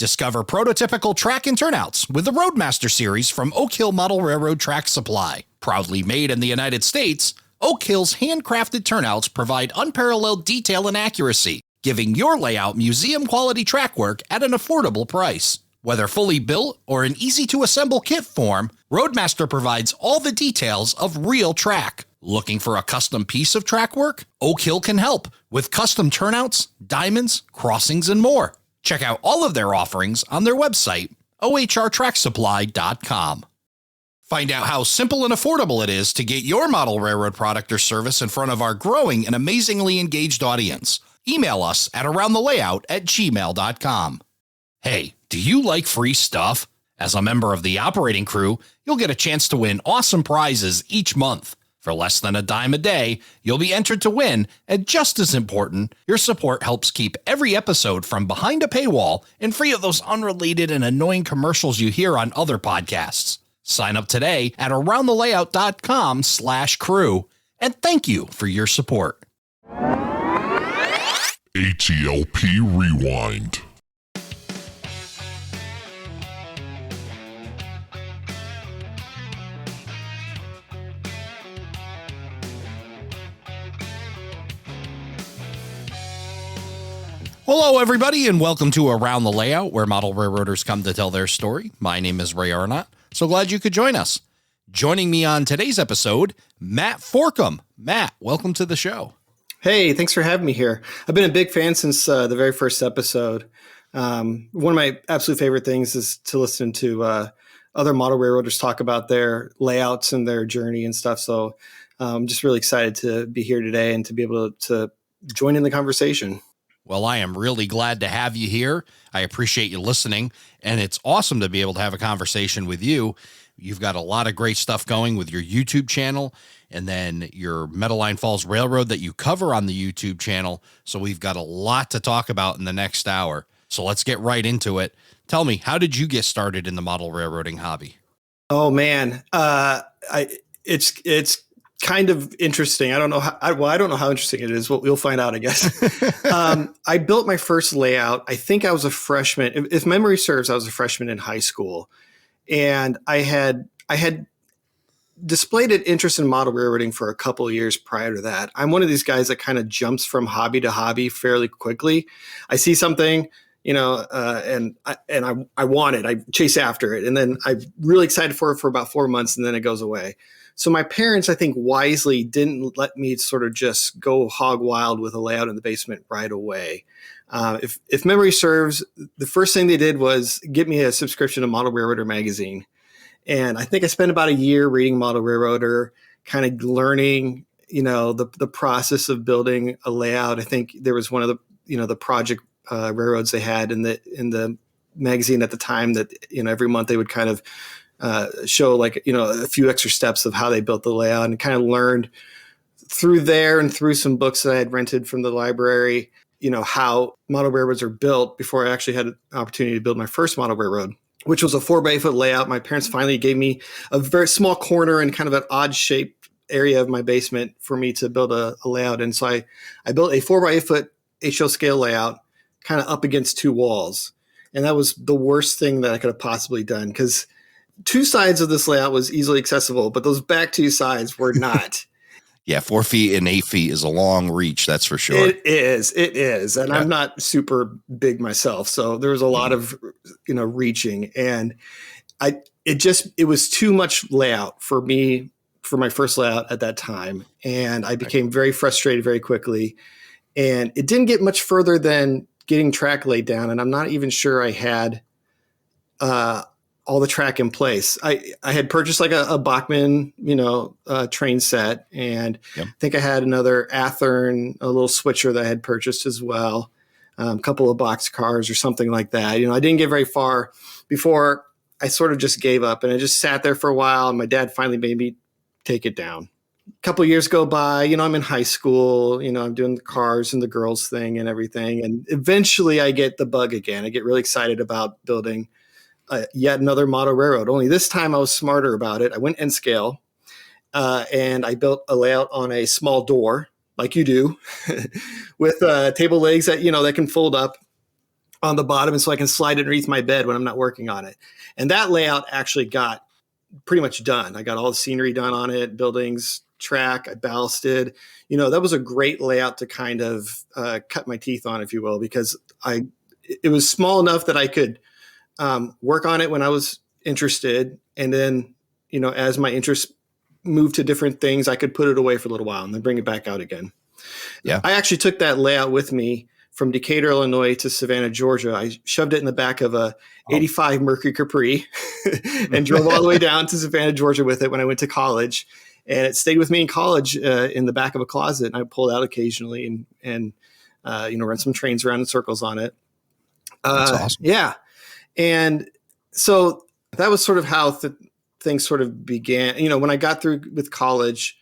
Discover prototypical track and turnouts with the Roadmaster series from Oak Hill Model Railroad Track Supply. Proudly made in the United States, Oak Hill's handcrafted turnouts provide unparalleled detail and accuracy, giving your layout museum-quality track work at an affordable price. Whether fully built or in easy-to-assemble kit form, Roadmaster provides all the details of real track. Looking for a custom piece of track work? Oak Hill can help with custom turnouts, diamonds, crossings, and more. Check out all of their offerings on their website, ohrtracksupply.com. Find out how simple and affordable it is to get your model railroad product or service in front of our growing and amazingly engaged audience. Email us at aroundthelayout@gmail.com. Hey, do you like free stuff? As a member of the operating crew, you'll get a chance to win awesome prizes each month. For less than a dime a day, you'll be entered to win, and just as important, your support helps keep every episode from behind a paywall and free of those unrelated and annoying commercials you hear on other podcasts. Sign up today at aroundthelayout.com/crew, and thank you for your support. ATLP Rewind. Hello, everybody, and welcome to Around the Layout, where model railroaders come to tell their story. My name is Ray Arnott. So glad you could join us. Joining me on today's episode, Matt Forcum. Matt, welcome to the show. Hey, thanks for having me here. I've been a big fan since the very first episode. One of my absolute favorite things is to listen to other model railroaders talk about their layouts and their journey and stuff. So I'm just really excited to be here today and to be able to join in the conversation. Well, I am really glad to have you here. I appreciate you listening, and it's awesome to be able to have a conversation with you. You've got a lot of great stuff going with your YouTube channel and then your Metaline Falls Railroad that you cover on the YouTube channel. So we've got a lot to talk about in the next hour. So let's get right into it. Tell me, how did you get started in the model railroading hobby? Oh, man. It's kind of interesting. I don't know how interesting it is. We'll find out, I guess. I built my first layout. I think I was a freshman. If memory serves, I was a freshman in high school. And I had displayed an interest in model railroading for a couple of years prior to that. I'm one of these guys that kind of jumps from hobby to hobby fairly quickly. I see something, and I want it. I chase after it. And then I'm really excited for it for about 4 months, and then it goes away. So my parents, I think, wisely didn't let me sort of just go hog wild with a layout in the basement right away. If memory serves, the first thing they did was get me a subscription to Model Railroader magazine. And I think I spent about a year reading Model Railroader, kind of learning, the process of building a layout. I think there was one of the project railroads they had in the magazine at the time that, every month they would kind of show a few extra steps of how they built the layout, and kind of learned through there and through some books that I had rented from the library, how model railroads are built before I actually had an opportunity to build my first model railroad, which was a 4x8 layout. My parents finally gave me a very small corner and kind of an odd shaped area of my basement for me to build a layout. And so I built a 4x8 HO scale layout kind of up against two walls. And that was the worst thing that I could have possibly done, because two sides of this layout was easily accessible, but those back two sides were not. Yeah, 4 feet and 8 feet is a long reach, that's for sure. It is. And yeah. I'm not super big myself, so there was a lot of reaching, and it was too much layout for me for my first layout at that time, and I became very frustrated very quickly, and it didn't get much further than getting track laid down, and I'm not even sure I had all the track in place. I had purchased like a Bachmann, train set. And I think I had another Athearn, a little switcher that I had purchased as well. A couple of box cars or something like that. I didn't get very far before I sort of just gave up, and I just sat there for a while, and my dad finally made me take it down. A couple of years go by, I'm in high school, I'm doing the cars and the girls thing and everything. And eventually I get the bug again. I get really excited about building yet another model railroad. Only this time I was smarter about it. I went N scale, and I built a layout on a small door, like you do, with table legs that that can fold up. on the bottom, and so I can slide it underneath my bed when I'm not working on it. And that layout actually got pretty much done. I got all the scenery done on it, buildings, track, I ballasted. That was a great layout to kind of cut my teeth on, if you will, because it was small enough that I could work on it when I was interested. And then, as my interest moved to different things, I could put it away for a little while and then bring it back out again. Yeah. I actually took that layout with me from Decatur, Illinois to Savannah, Georgia. I shoved it in the back of a 85 Mercury Capri and drove all the way down to Savannah, Georgia with it when I went to college. And it stayed with me in college in the back of a closet. And I pulled out occasionally and run some trains around in circles on it. That's awesome. Yeah. And so that was sort of how things sort of began. When I got through with college,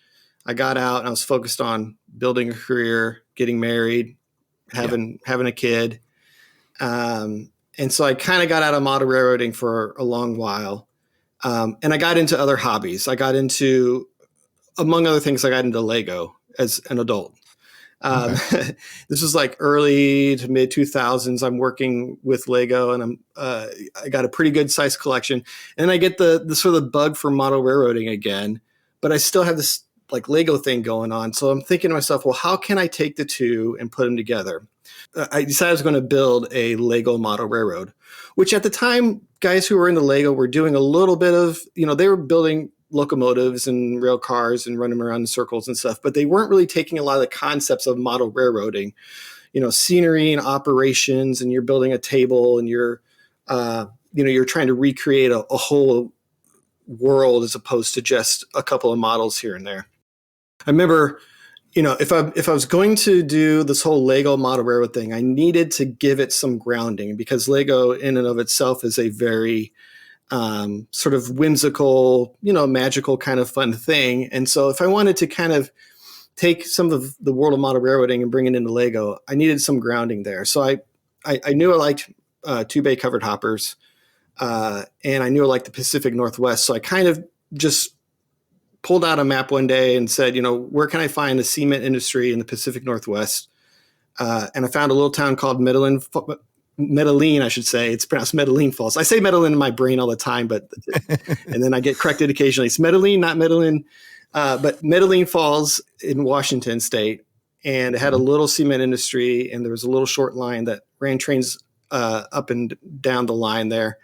I got out and I was focused on building a career, getting married, having a kid. And so I kind of got out of model railroading for a long while. And I got into other hobbies. I got into, among other things, I got into Lego as an adult. This was like early to mid 2000s. I'm working with Lego and I got a pretty good size collection. And I get the sort of bug for model railroading again, but I still have this like Lego thing going on. So I'm thinking to myself, well, how can I take the two and put them together? I decided I was going to build a Lego model railroad, which at the time, guys who were into Lego were doing a little bit of, they were building locomotives and rail cars and running them around in circles and stuff, but they weren't really taking a lot of the concepts of model railroading, scenery and operations, and you're building a table and you're trying to recreate a whole world as opposed to just a couple of models here and there. I remember, if I was going to do this whole Lego model railroad thing, I needed to give it some grounding because Lego in and of itself is a very sort of whimsical, magical kind of fun thing. And so if I wanted to kind of take some of the world of model railroading and bring it into Lego, I needed some grounding there. So I knew I liked 2-bay covered hoppers and I knew I liked the Pacific Northwest. So I kind of just pulled out a map one day and said, where can I find the cement industry in the Pacific Northwest? And I found a little town called Metaline, I should say. It's pronounced Metaline Falls. I say Metaline in my brain all the time, and then I get corrected occasionally. It's Metaline, not Metaline, but Metaline Falls in Washington State. And it had a little cement industry, and there was a little short line that ran trains up and down the line there.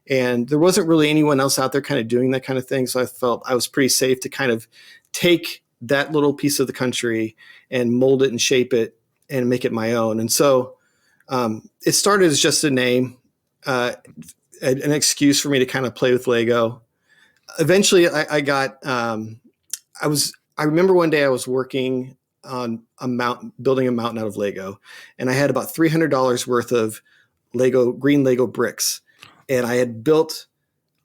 And there wasn't really anyone else out there kind of doing that kind of thing. So I felt I was pretty safe to kind of take that little piece of the country and mold it and shape it and make it my own. And so it started as just a name, an excuse for me to kind of play with Lego. Eventually I remember one day I was working on building a mountain out of Lego, and I had about $300 worth of green Lego bricks. And I had built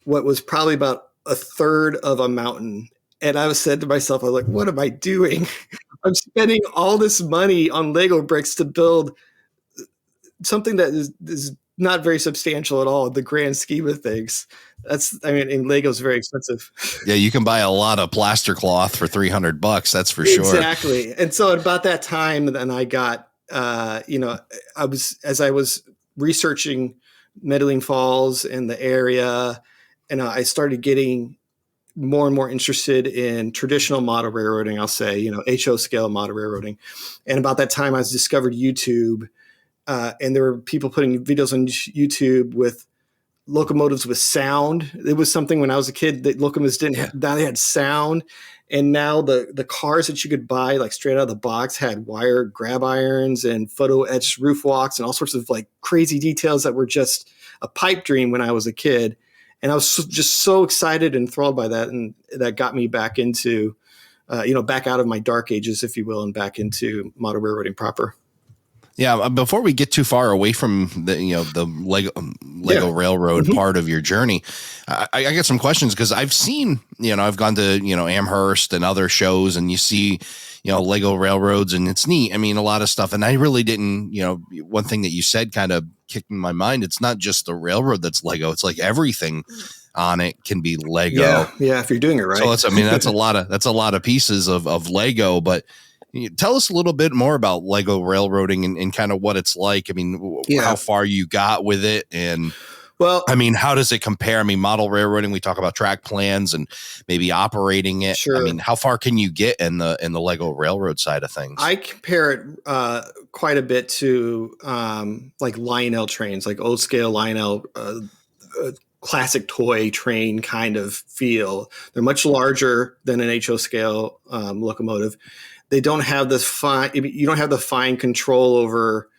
what was probably about a third of a mountain. And I was said to myself, I was like, what am I doing? I'm spending all this money on Lego bricks to build something that is not very substantial at all in the grand scheme of things. And Lego's very expensive. Yeah, you can buy a lot of plaster cloth for $300. That's for sure. Exactly. And so at about that time, then I got, as I was researching Metaline Falls and the area, and I started getting more and more interested in traditional model railroading, I'll say, HO scale model railroading. And about that time, I discovered YouTube, and there were people putting videos on YouTube with locomotives with sound. It was something when I was a kid that locomotives didn't have. Now they had sound, and now the cars that you could buy like straight out of the box had wire grab irons and photo etched roof walks and all sorts of like crazy details that were just a pipe dream when I was a kid. And I was just so excited and enthralled by that, and that got me back into, back out of my dark ages, if you will, and back into model railroading proper. Yeah. Before we get too far away from the Lego Railroad part of your journey, I got some questions because I've seen, I've gone to, Amherst and other shows, and you see, Lego railroads, and it's neat. I mean, a lot of stuff. And I really didn't, one thing that you said kind of kicked in my mind. It's not just the railroad that's Lego. It's like everything on it can be Lego. Yeah. If you're doing it right. So that's a lot of pieces of Lego, but Tell us a little bit more about Lego railroading and kind of what it's like. I mean, how far you got with it, and well, I mean, how does it compare? I mean, model railroading, we talk about track plans and maybe operating it. sure. I mean, how far can you get in the Lego railroad side of things? I compare it quite a bit to like Lionel trains, like old scale Lionel classic toy train kind of feel. They're much larger than an HO scale locomotive. They don't have this you don't have the fine control over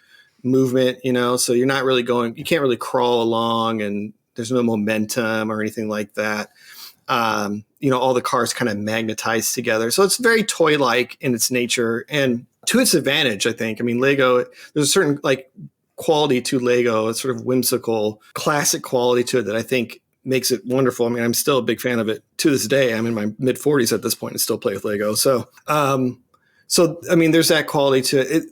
movement, so you're not really you can't really crawl along, and there's no momentum or anything like that. All the cars kind of magnetize together. So it's very toy-like in its nature, and to its advantage, I think. I mean, Lego, there's a certain quality to Lego, a sort of whimsical, classic quality to it that I think makes it wonderful. I mean, I'm still a big fan of it to this day. I'm in my mid 40s at this point and still play with Lego. So, I mean, there's that quality to it.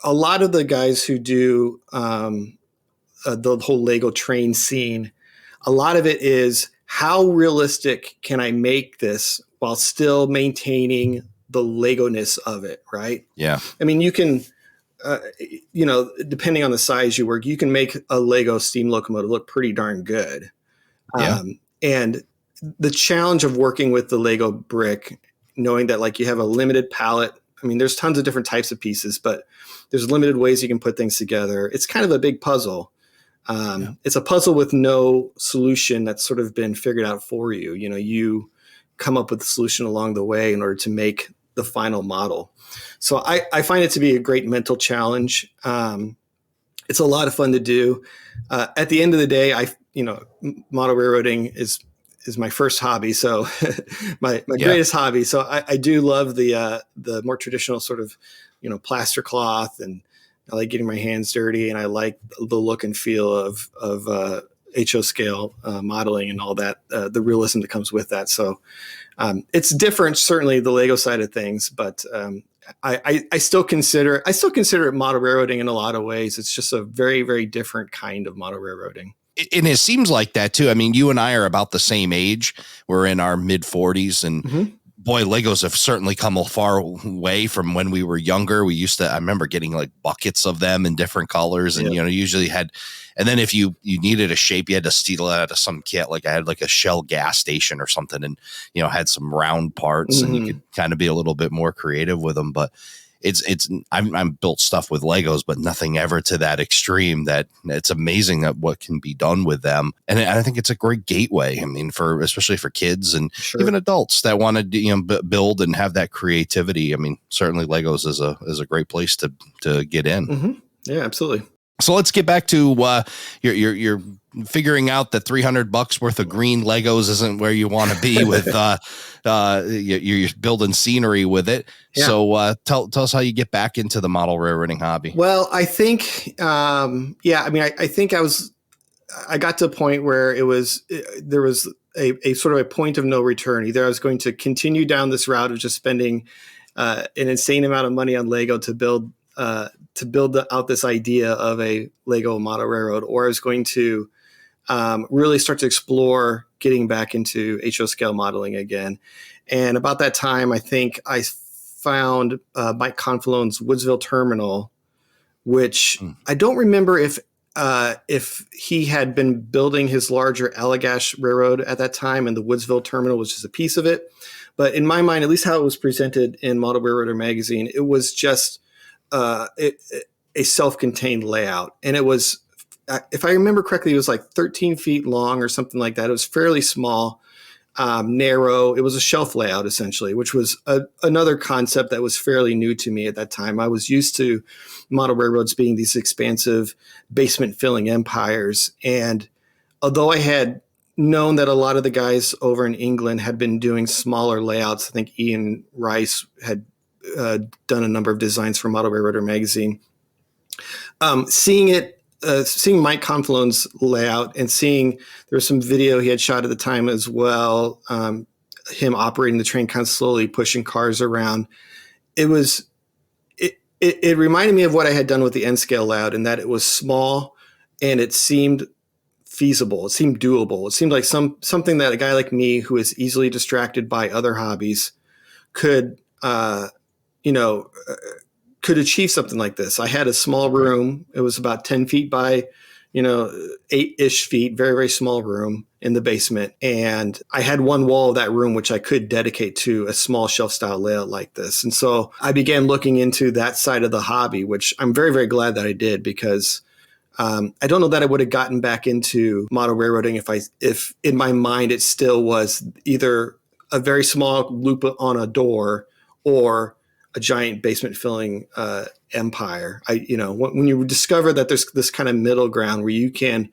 A lot of the guys who do the whole Lego train scene, a lot of it is how realistic can I make this while still maintaining the Lego-ness of it, right? Yeah. I mean, you can, depending on the size you work, you can make a Lego steam locomotive look pretty darn good. Yeah. And the challenge of working with the Lego brick, knowing that you have a limited palette. I mean, there's tons of different types of pieces, but there's limited ways you can put things together. It's kind of a big puzzle. It's a puzzle with no solution that's sort of been figured out for you. You come up with a solution along the way in order to make the final model. So I find it to be a great mental challenge. It's a lot of fun to do. At the end of the day, model railroading is my first hobby. So my greatest hobby. So I do love the more traditional sort of, plaster cloth, and I like getting my hands dirty, and I like the look and feel of HO scale modeling and all that, the realism that comes with that. So it's different, certainly the Lego side of things, but I still consider it model railroading in a lot of ways. It's just a very, very different kind of model railroading. And it seems like that too. I mean, you and I are about the same age. We're in our mid 40s, and boy, Legos have certainly come a far way from when we were younger. I remember getting buckets of them in different colors, and usually had, and then if you needed a shape, you had to steal it out of some kit. I had a Shell gas station or something, and had some round parts, and you could kind of be a little bit more creative with them. But I'm built stuff with Legos, but nothing ever to that extreme. That it's amazing that what can be done with them. And I think it's a great gateway. I mean, especially for kids and even adults that want to build and have that creativity. I mean, certainly Legos is a great place to get in. Mm-hmm. Yeah, absolutely. So let's get back to you're figuring out that $300 worth of green Legos isn't where you want to be with you're building scenery with it. Yeah. So tell us how you get back into the model railroading hobby. Well, I think I think I got to a point where there was a sort of a point of no return. Either I was going to continue down this route of just spending an insane amount of money on Lego to build out this idea of a Lego model railroad, or I was going to really start to explore getting back into HO scale modeling again. And about that time, I think I found Mike Confalone's Woodsville Terminal, which I don't remember if he had been building his larger Allagash Railroad at that time, and the Woodsville Terminal was just a piece of it. But in my mind, at least how it was presented in Model Railroader magazine, it was just a self-contained layout. And it was, if I remember correctly, it was 13 feet long or something like that. It was fairly small, narrow. It was a shelf layout essentially, which was another concept that was fairly new to me at that time. I was used to model railroads being these expansive basement filling empires. And although I had known that a lot of the guys over in England had been doing smaller layouts, I think Ian Rice had done a number of designs for Model Railroader magazine. Seeing Mike Confalone's layout and seeing there was some video he had shot at the time as well, him operating the train kind of slowly pushing cars around. It reminded me of what I had done with the N scale layout, in that it was small and it seemed feasible. It seemed doable. It seemed like something that a guy like me, who is easily distracted by other hobbies, could could achieve something like this. I had a small room. It was about 10 feet by, 8-ish feet, very, very small room in the basement. And I had one wall of that room, which I could dedicate to a small shelf style layout like this. And so I began looking into that side of the hobby, which I'm very, very glad that I did, because I don't know that I would have gotten back into model railroading if in my mind it still was either a very small loop on a door or a giant basement filling empire. When you discover that there's this kind of middle ground where you can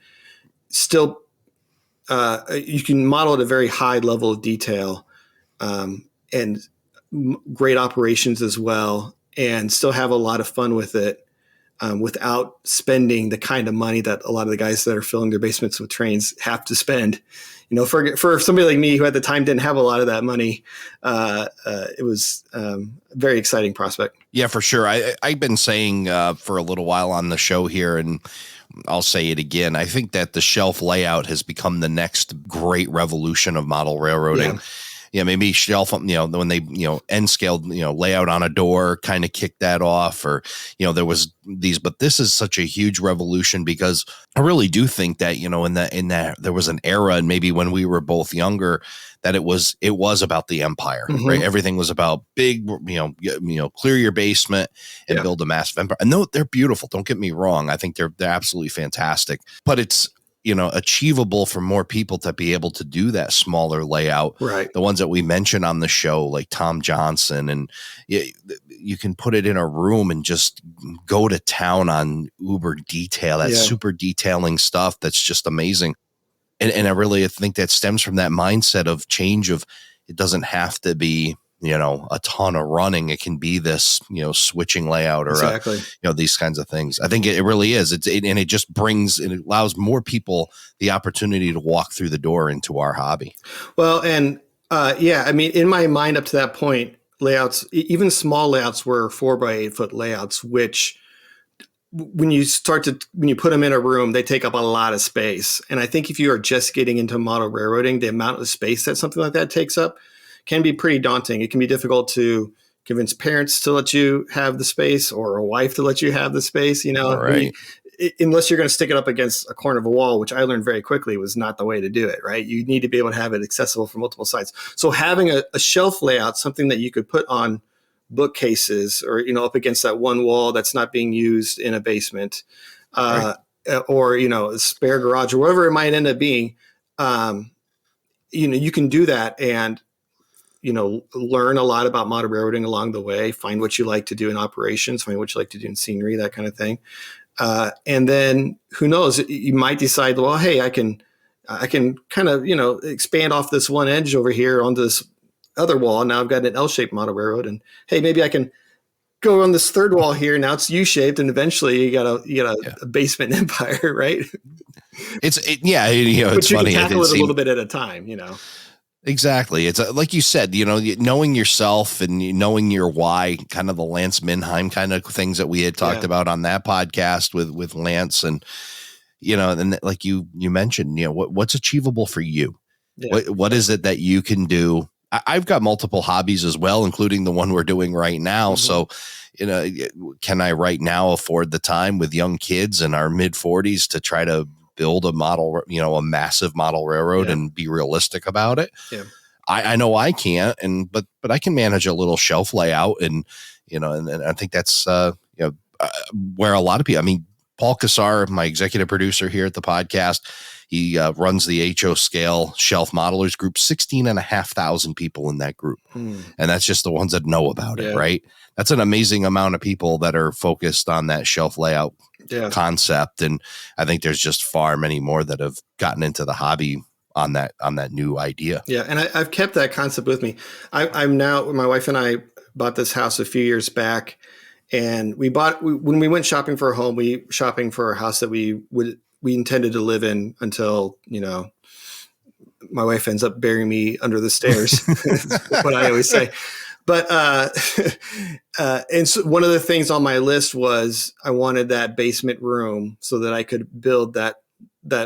still you can model at a very high level of detail and great operations as well, and still have a lot of fun with it. Without spending the kind of money that a lot of the guys that are filling their basements with trains have to spend. For somebody like me who at the time didn't have a lot of that money, it was a very exciting prospect. Yeah, for sure. I've been saying for a little while on the show here, and I'll say it again. I think that the shelf layout has become the next great revolution of model railroading. Yeah. Yeah, maybe shelf, when they, end scaled, layout on a door kind of kicked that off, or, there was these, but this is such a huge revolution, because I really do think that, in that there was an era, and maybe when we were both younger, that it was about the empire, Mm-hmm. right? Everything was about big, clear your basement and build a massive empire. And no, they're beautiful. Don't get me wrong. I think they're absolutely fantastic, but it's, achievable for more people to be able to do that smaller layout. Right. The ones that we mentioned on the show, like Tom Johnson, and you can put it in a room and just go to town on uber detail, that super detailing stuff. That's just amazing. And I really think that stems from that mindset of change of, it doesn't have to be, a ton of running. It can be this, switching layout, or exactly. These kinds of things. I think it really is. And it just it allows more people the opportunity to walk through the door into our hobby. Well, and in my mind up to that point, layouts, even small layouts, were 4x8 foot layouts, which when you put them in a room, they take up a lot of space. And I think if you are just getting into model railroading, the amount of space that something like that takes up can be pretty daunting. It can be difficult to convince parents to let you have the space, or a wife to let you have the space, Right. Unless you're going to stick it up against a corner of a wall, which I learned very quickly was not the way to do it, right? You need to be able to have it accessible from multiple sides. So having a shelf layout, something that you could put on bookcases, or, up against that one wall that's not being used in a basement, Right. or, a spare garage, or whatever it might end up being, you can do that and, learn a lot about model railroading along the way, find what you like to do in operations, find what you like to do in scenery, that kind of thing. And then who knows, you might decide, well, hey, I can kind of, expand off this one edge over here onto this other wall. Now I've got an L-shaped model railroad, and hey, maybe I can go on this third wall here. Now it's U-shaped, and eventually you got a basement empire, right? It's but it's you funny. can tackle it a little bit at a time, Exactly. It's like you said, knowing yourself and knowing your why, kind of the Lance Minheim kind of things that we had talked about on that podcast with Lance, and, and like you mentioned, what's achievable for you? Yeah. What is it that you can do? I've got multiple hobbies as well, including the one we're doing right now. Mm-hmm. So, can I right now afford the time with young kids in our mid 40s to try to build a model, a massive model railroad and be realistic about it? Yeah. I know I can't, but I can manage a little shelf layout, and, and I think that's, where a lot of people, I mean, Paul Kassar, my executive producer here at the podcast, he runs the HO Scale Shelf Modelers Group, 16,500 people in that group. And that's just the ones that know about it, right? That's an amazing amount of people that are focused on that shelf layout concept. And I think there's just far many more that have gotten into the hobby on that new idea. Yeah. And I've kept that concept with me. I'm now, my wife and I bought this house a few years back, and when we went shopping for a home, shopping for a house that we intended to live in until, my wife ends up burying me under the stairs. That's what I always say. But, and so one of the things on my list was I wanted that basement room so that I could build that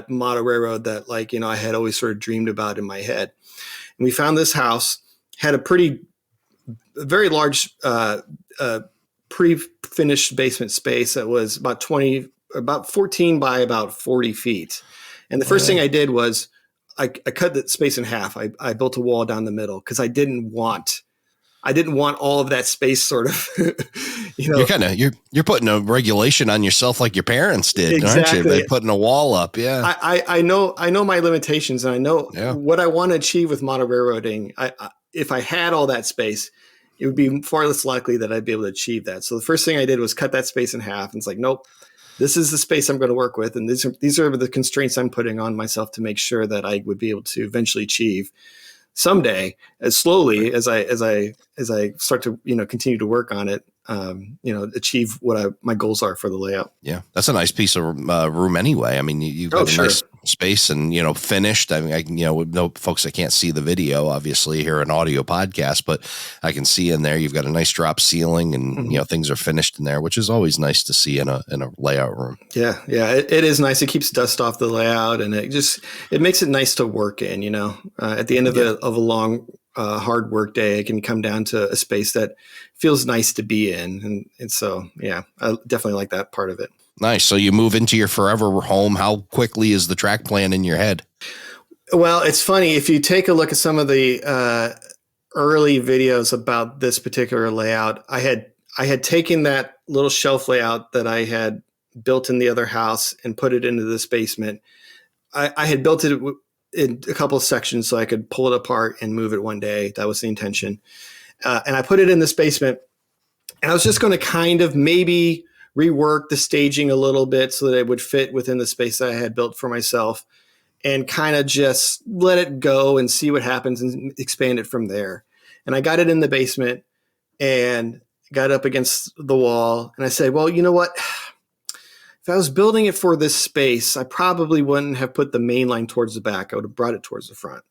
model railroad that, I had always sort of dreamed about in my head. And we found this house, had a pretty a very large pre-finished basement space that was about 14 by about 40 feet. And the first thing I did was I cut that space in half. I built a wall down the middle because I didn't want all of that space sort of, you're putting a regulation on yourself like your parents did, exactly. aren't you? By putting a wall up. Yeah. I know my limitations, and I know what I want to achieve with model railroading. If I had all that space, it would be far less likely that I'd be able to achieve that. So the first thing I did was cut that space in half. And it's like, nope, this is the space I'm going to work with. And these are the constraints I'm putting on myself to make sure that I would be able to eventually achieve someday, as slowly as I start to, continue to work on it, achieve what my goals are for the layout. Yeah. That's a nice piece of room anyway. I mean, you've got a nice space and, finished. I mean, with no folks that can't see the video, obviously here an audio podcast, but I can see in there, you've got a nice drop ceiling and, things are finished in there, which is always nice to see in a layout room. Yeah. Yeah. It is nice. It keeps dust off the layout, and it makes it nice to work in, at the end of a long, hard work day, it can come down to a space that feels nice to be in. And so, yeah, I definitely like that part of it. Nice. So you move into your forever home. How quickly is the track plan in your head? Well, it's funny. If you take a look at some of the early videos about this particular layout, I had taken that little shelf layout that I had built in the other house and put it into this basement. I had built it in a couple of sections so I could pull it apart and move it one day. That was the intention. And I put it in this basement, and I was just going to kind of maybe rework the staging a little bit so that it would fit within the space that I had built for myself, and kind of just let it go and see what happens and expand it from there. And I got it in the basement and got up against the wall, and I said, well, you know what? If I was building it for this space, I probably wouldn't have put the main line towards the back. I would have brought it towards the front.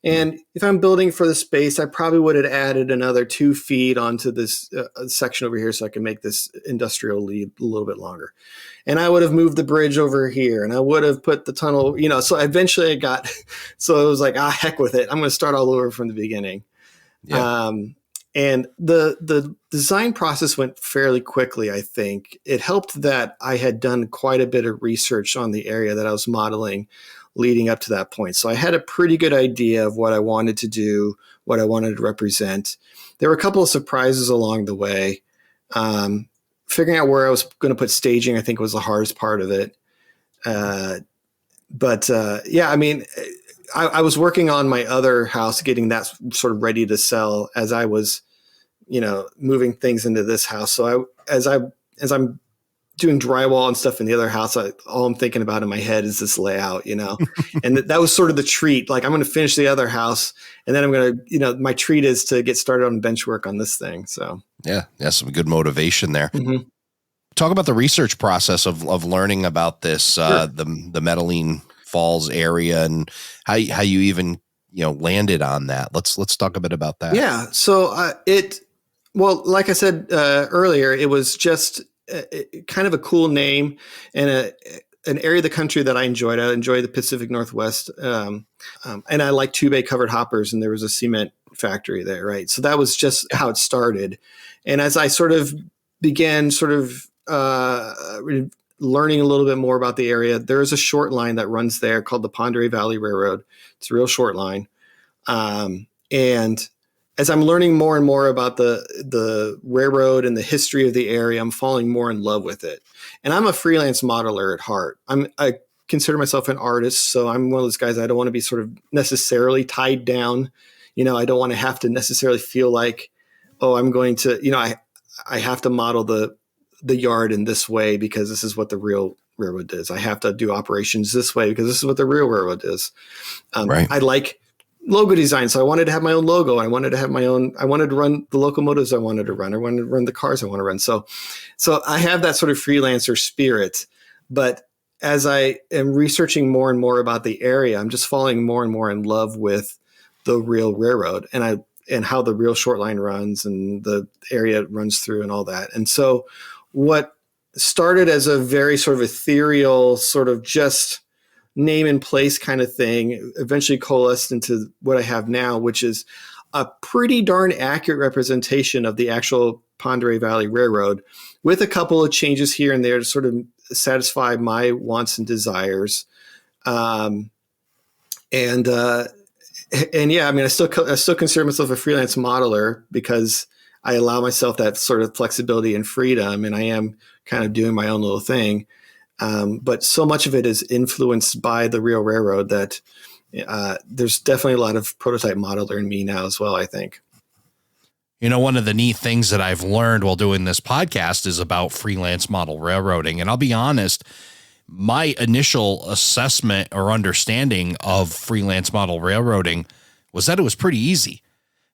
And if I'm building for the space, I probably would have added another 2 feet onto this section over here so I can make this industrial lead a little bit longer. And I would have moved the bridge over here, and I would have put the tunnel, so eventually so it was like, heck with it. I'm going to start all over from the beginning. Yeah. And the design process went fairly quickly, I think. It helped that I had done quite a bit of research on the area that I was modeling leading up to that point. So I had a pretty good idea of what I wanted to do, what I wanted to represent. There were a couple of surprises along the way. Figuring out where I was going to put staging, I think, was the hardest part of it. I was working on my other house, getting that sort of ready to sell as I was, moving things into this house. So as I'm doing drywall and stuff in the other house, all I'm thinking about in my head is this layout, and that was sort of the treat. Like, I'm going to finish the other house, and then I'm going to, my treat is to get started on bench work on this thing. So yeah, some good motivation there. Mm-hmm. Talk about the research process of learning about this, sure. the Metaline Falls area, and how you even, landed on that. Let's talk a bit about that. Yeah. So like I said earlier, it was just kind of a cool name and an area of the country that I enjoyed. I enjoyed the Pacific Northwest, and I like 2-bay covered hoppers, and there was a cement factory there, right? So that was just how it started. And as I sort of began learning a little bit more about the area, there is a short line that runs there called the Pondere Valley Railroad. It's a real short line. And as I'm learning more and more about the railroad and the history of the area, I'm falling more in love with it. And I'm a freelance modeler at heart. I consider myself an artist, so I'm one of those guys. I don't want to be sort of necessarily tied down. I don't want to have to necessarily feel like, I'm going to, I have to model the yard in this way because this is what the real railroad does. I have to do operations this way because this is what the real railroad does. Right. I like logo design, so I wanted to have my own logo. I wanted to run the locomotives I wanted to run. I wanted to run the cars I want to run. So I have that sort of freelancer spirit. But as I am researching more and more about the area, I'm just falling more and more in love with the real railroad and how the real short line runs and the area it runs through and all that. And so what started as a very sort of ethereal, sort of just name and place kind of thing eventually coalesced into what I have now, which is a pretty darn accurate representation of the actual Ponderay Valley Railroad, with a couple of changes here and there to sort of satisfy my wants and desires. And yeah, I mean, I still consider myself a freelance modeler because I allow myself that sort of flexibility and freedom, and I am kind of doing my own little thing. But so much of it is influenced by the real railroad that there's definitely a lot of prototype modeler in me now as well, I think. You know, one of the neat things that I've learned while doing this podcast is about freelance model railroading. And I'll be honest, my initial assessment or understanding of freelance model railroading was that it was pretty easy.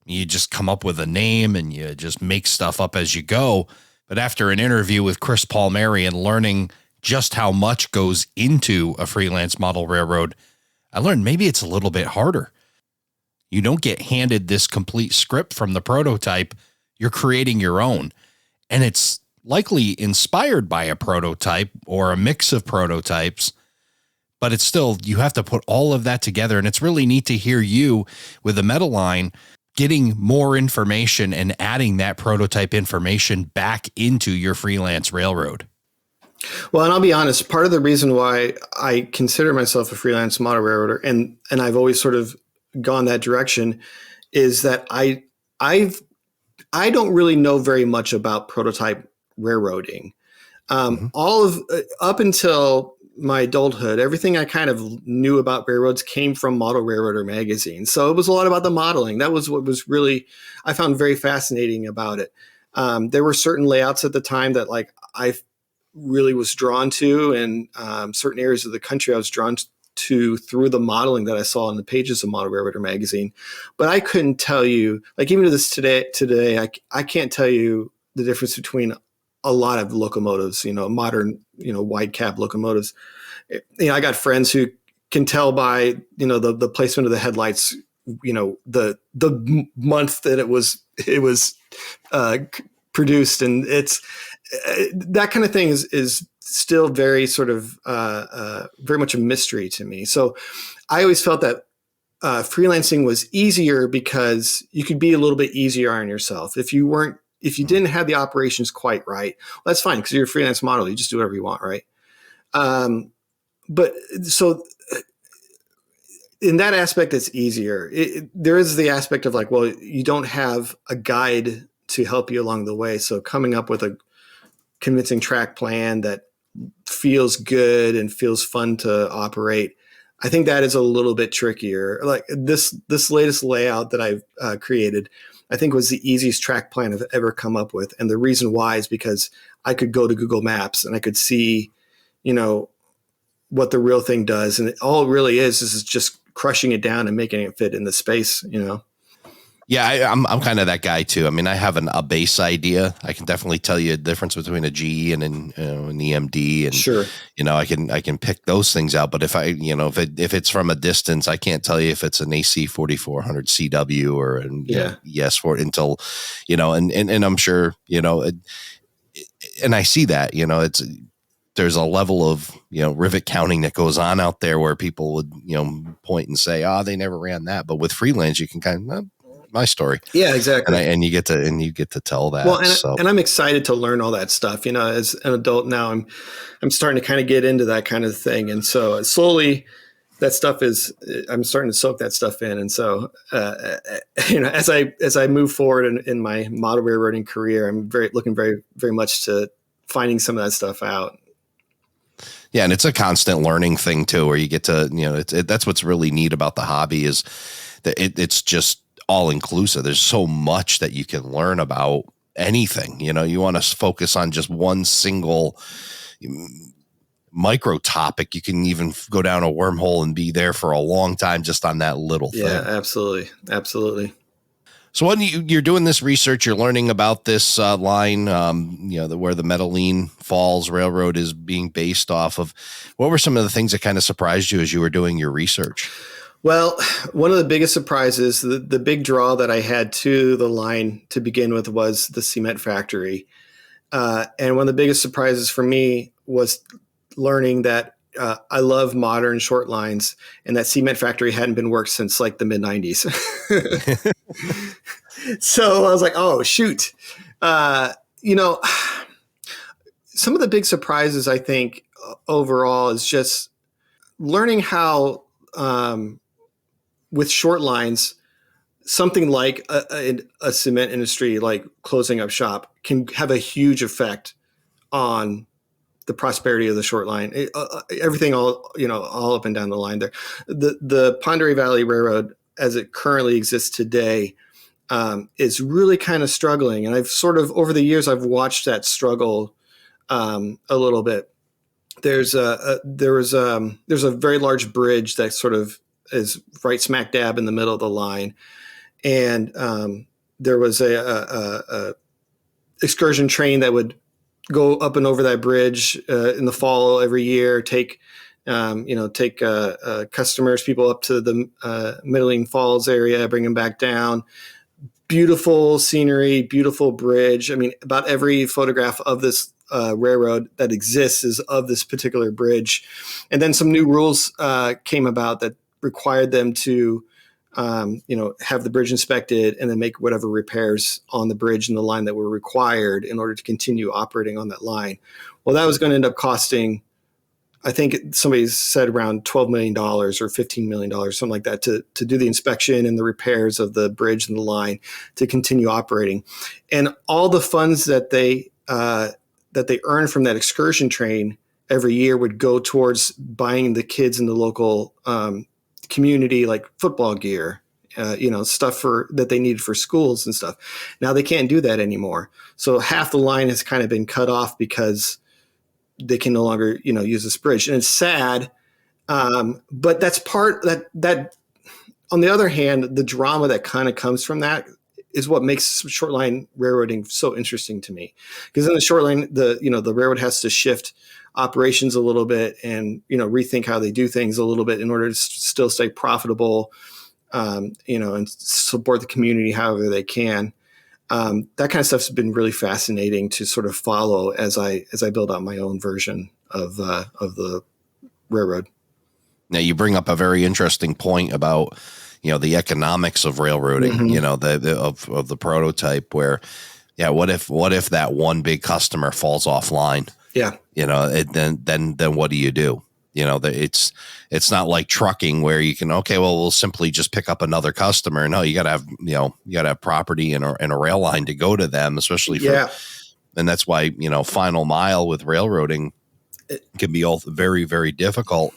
You just come up with a name and you just make stuff up as you go. But after an interview with Chris Palmieri and learning just how much goes into a freelance model railroad, I learned maybe it's a little bit harder. You don't get handed this complete script from the prototype. You're creating your own. And it's likely inspired by a prototype or a mix of prototypes, but it's still, you have to put all of that together. And it's really neat to hear you with the Metaline getting more information and adding that prototype information back into your freelance railroad. Well, and I'll be honest, part of the reason why I consider myself a freelance model railroader, and I've always sort of gone that direction, is that I don't really know very much about prototype railroading. All of up until my adulthood, everything I kind of knew about railroads came from Model Railroader magazine. So it was a lot about the modeling. That was what was really, I found very fascinating about it. There were certain layouts at the time that like I really was drawn to, and certain areas of the country I was drawn to through the modeling that I saw on the pages of Model Railroader magazine. But I couldn't tell you, like even to this today, I can't tell you the difference between a lot of locomotives, modern, wide cab locomotives. I got friends who can tell by, the placement of the headlights, the month that it was produced. And it's that kind of thing is still very sort of very much a mystery to me. So I always felt that freelancing was easier because you could be a little bit easier on yourself. If you didn't have the operations quite right, well, that's fine because you're a freelance model. You just do whatever you want, right? But so in that aspect, it's easier. There is the aspect of like, well, you don't have a guide to help you along the way. So coming up with a convincing track plan that feels good and feels fun to operate, I think that is a little bit trickier. Like this latest layout that I've created, I think was the easiest track plan I've ever come up with. And the reason why is because I could go to Google Maps and I could see, what the real thing does. And all it really is just crushing it down and making it fit in the space, Yeah, I'm kind of that guy too. I mean, I have a base idea. I can definitely tell you a difference between a GE and an EMD, and sure, I can pick those things out. But if if it's from a distance, I can't tell you if it's an AC 4400 CW or an ES4 until, and I'm sure and I see that there's a level of rivet counting that goes on out there where people would point and say, they never ran that. But with freelance, you can kind of my story. Yeah, exactly. And you get to tell that. Well, and I'm excited to learn all that stuff. As an adult now, I'm starting to kind of get into that kind of thing. And so slowly that stuff I'm starting to soak that stuff in. And so, as I move forward in my model railroading career, I'm looking very, very much to finding some of that stuff out. Yeah. And it's a constant learning thing too, where you get to, that's what's really neat about the hobby is that it's just all inclusive. There's so much that you can learn about anything. You want to focus on just one single micro topic. You can even go down a wormhole and be there for a long time just on that little thing. Yeah, absolutely. So when you're doing this research, you're learning about this line, where the Metaline Falls Railroad is being based off of. What were some of the things that kind of surprised you as you were doing your research? Well, one of the biggest surprises, the big draw that I had to the line to begin with was the cement factory. And one of the biggest surprises for me was learning that I love modern short lines and that cement factory hadn't been worked since like the mid 90s. So I was like, oh, shoot. You know, some of the big surprises, I think, overall is just learning how, with short lines, something like a cement industry, like closing up shop, can have a huge effect on the prosperity of the short line. Everything all up and down the line there. The Pend Valley Railroad, as it currently exists today, is really kind of struggling. And I've sort of, over the years, I've watched that struggle a little bit. There's a very large bridge that sort of is right smack dab in the middle of the line. And there was a excursion train that would go up and over that bridge in the fall every year, take customers, people up to the Metaline Falls area, bring them back down. Beautiful scenery, beautiful bridge. I mean, about every photograph of this railroad that exists is of this particular bridge. And then some new rules came about that required them to have the bridge inspected and then make whatever repairs on the bridge and the line that were required in order to continue operating on that line. Well, that was going to end up costing, I think somebody said around $12 million or $15 million, something like that, to do the inspection and the repairs of the bridge and the line to continue operating. And all the funds that they earned from that excursion train every year would go towards buying the kids in the local community, like football gear, stuff that they needed for schools and stuff. Now they can't do that anymore. So half the line has kind of been cut off because they can no longer, use this bridge. And it's sad. But that's that on the other hand, the drama that kind of comes from that is what makes short line railroading so interesting to me. Because in the short line, the railroad has to shift operations a little bit and, rethink how they do things a little bit in order to still stay profitable, and support the community however they can. That kind of stuff's been really fascinating to sort of follow as I build out my own version of the railroad. Now you bring up a very interesting point about, the economics of railroading, Mm-hmm. of the prototype where, what if that one big customer falls offline? Yeah. Then what do you do? It's not like trucking where you can, we'll simply just pick up another customer. No, you gotta have property and a rail line to go to them, especially and that's why, final mile with railroading can be all very, very difficult.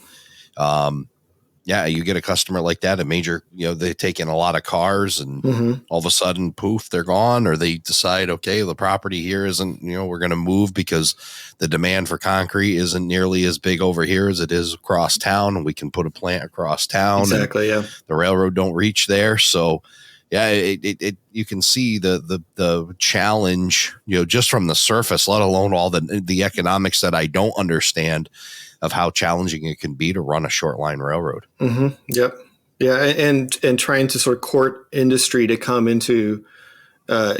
You get a customer like that, a major, they take in a lot of cars and Mm-hmm. all of a sudden, poof, they're gone, or they decide, the property here isn't, we're going to move because the demand for concrete isn't nearly as big over here as it is across town. And we can put a plant across town. Exactly. Yeah. The railroad don't reach there. So you can see the challenge, just from the surface, let alone all the economics that I don't understand of how challenging it can be to run a short line railroad. Mm-hmm. Yep. Yeah. And trying to sort of court industry to come into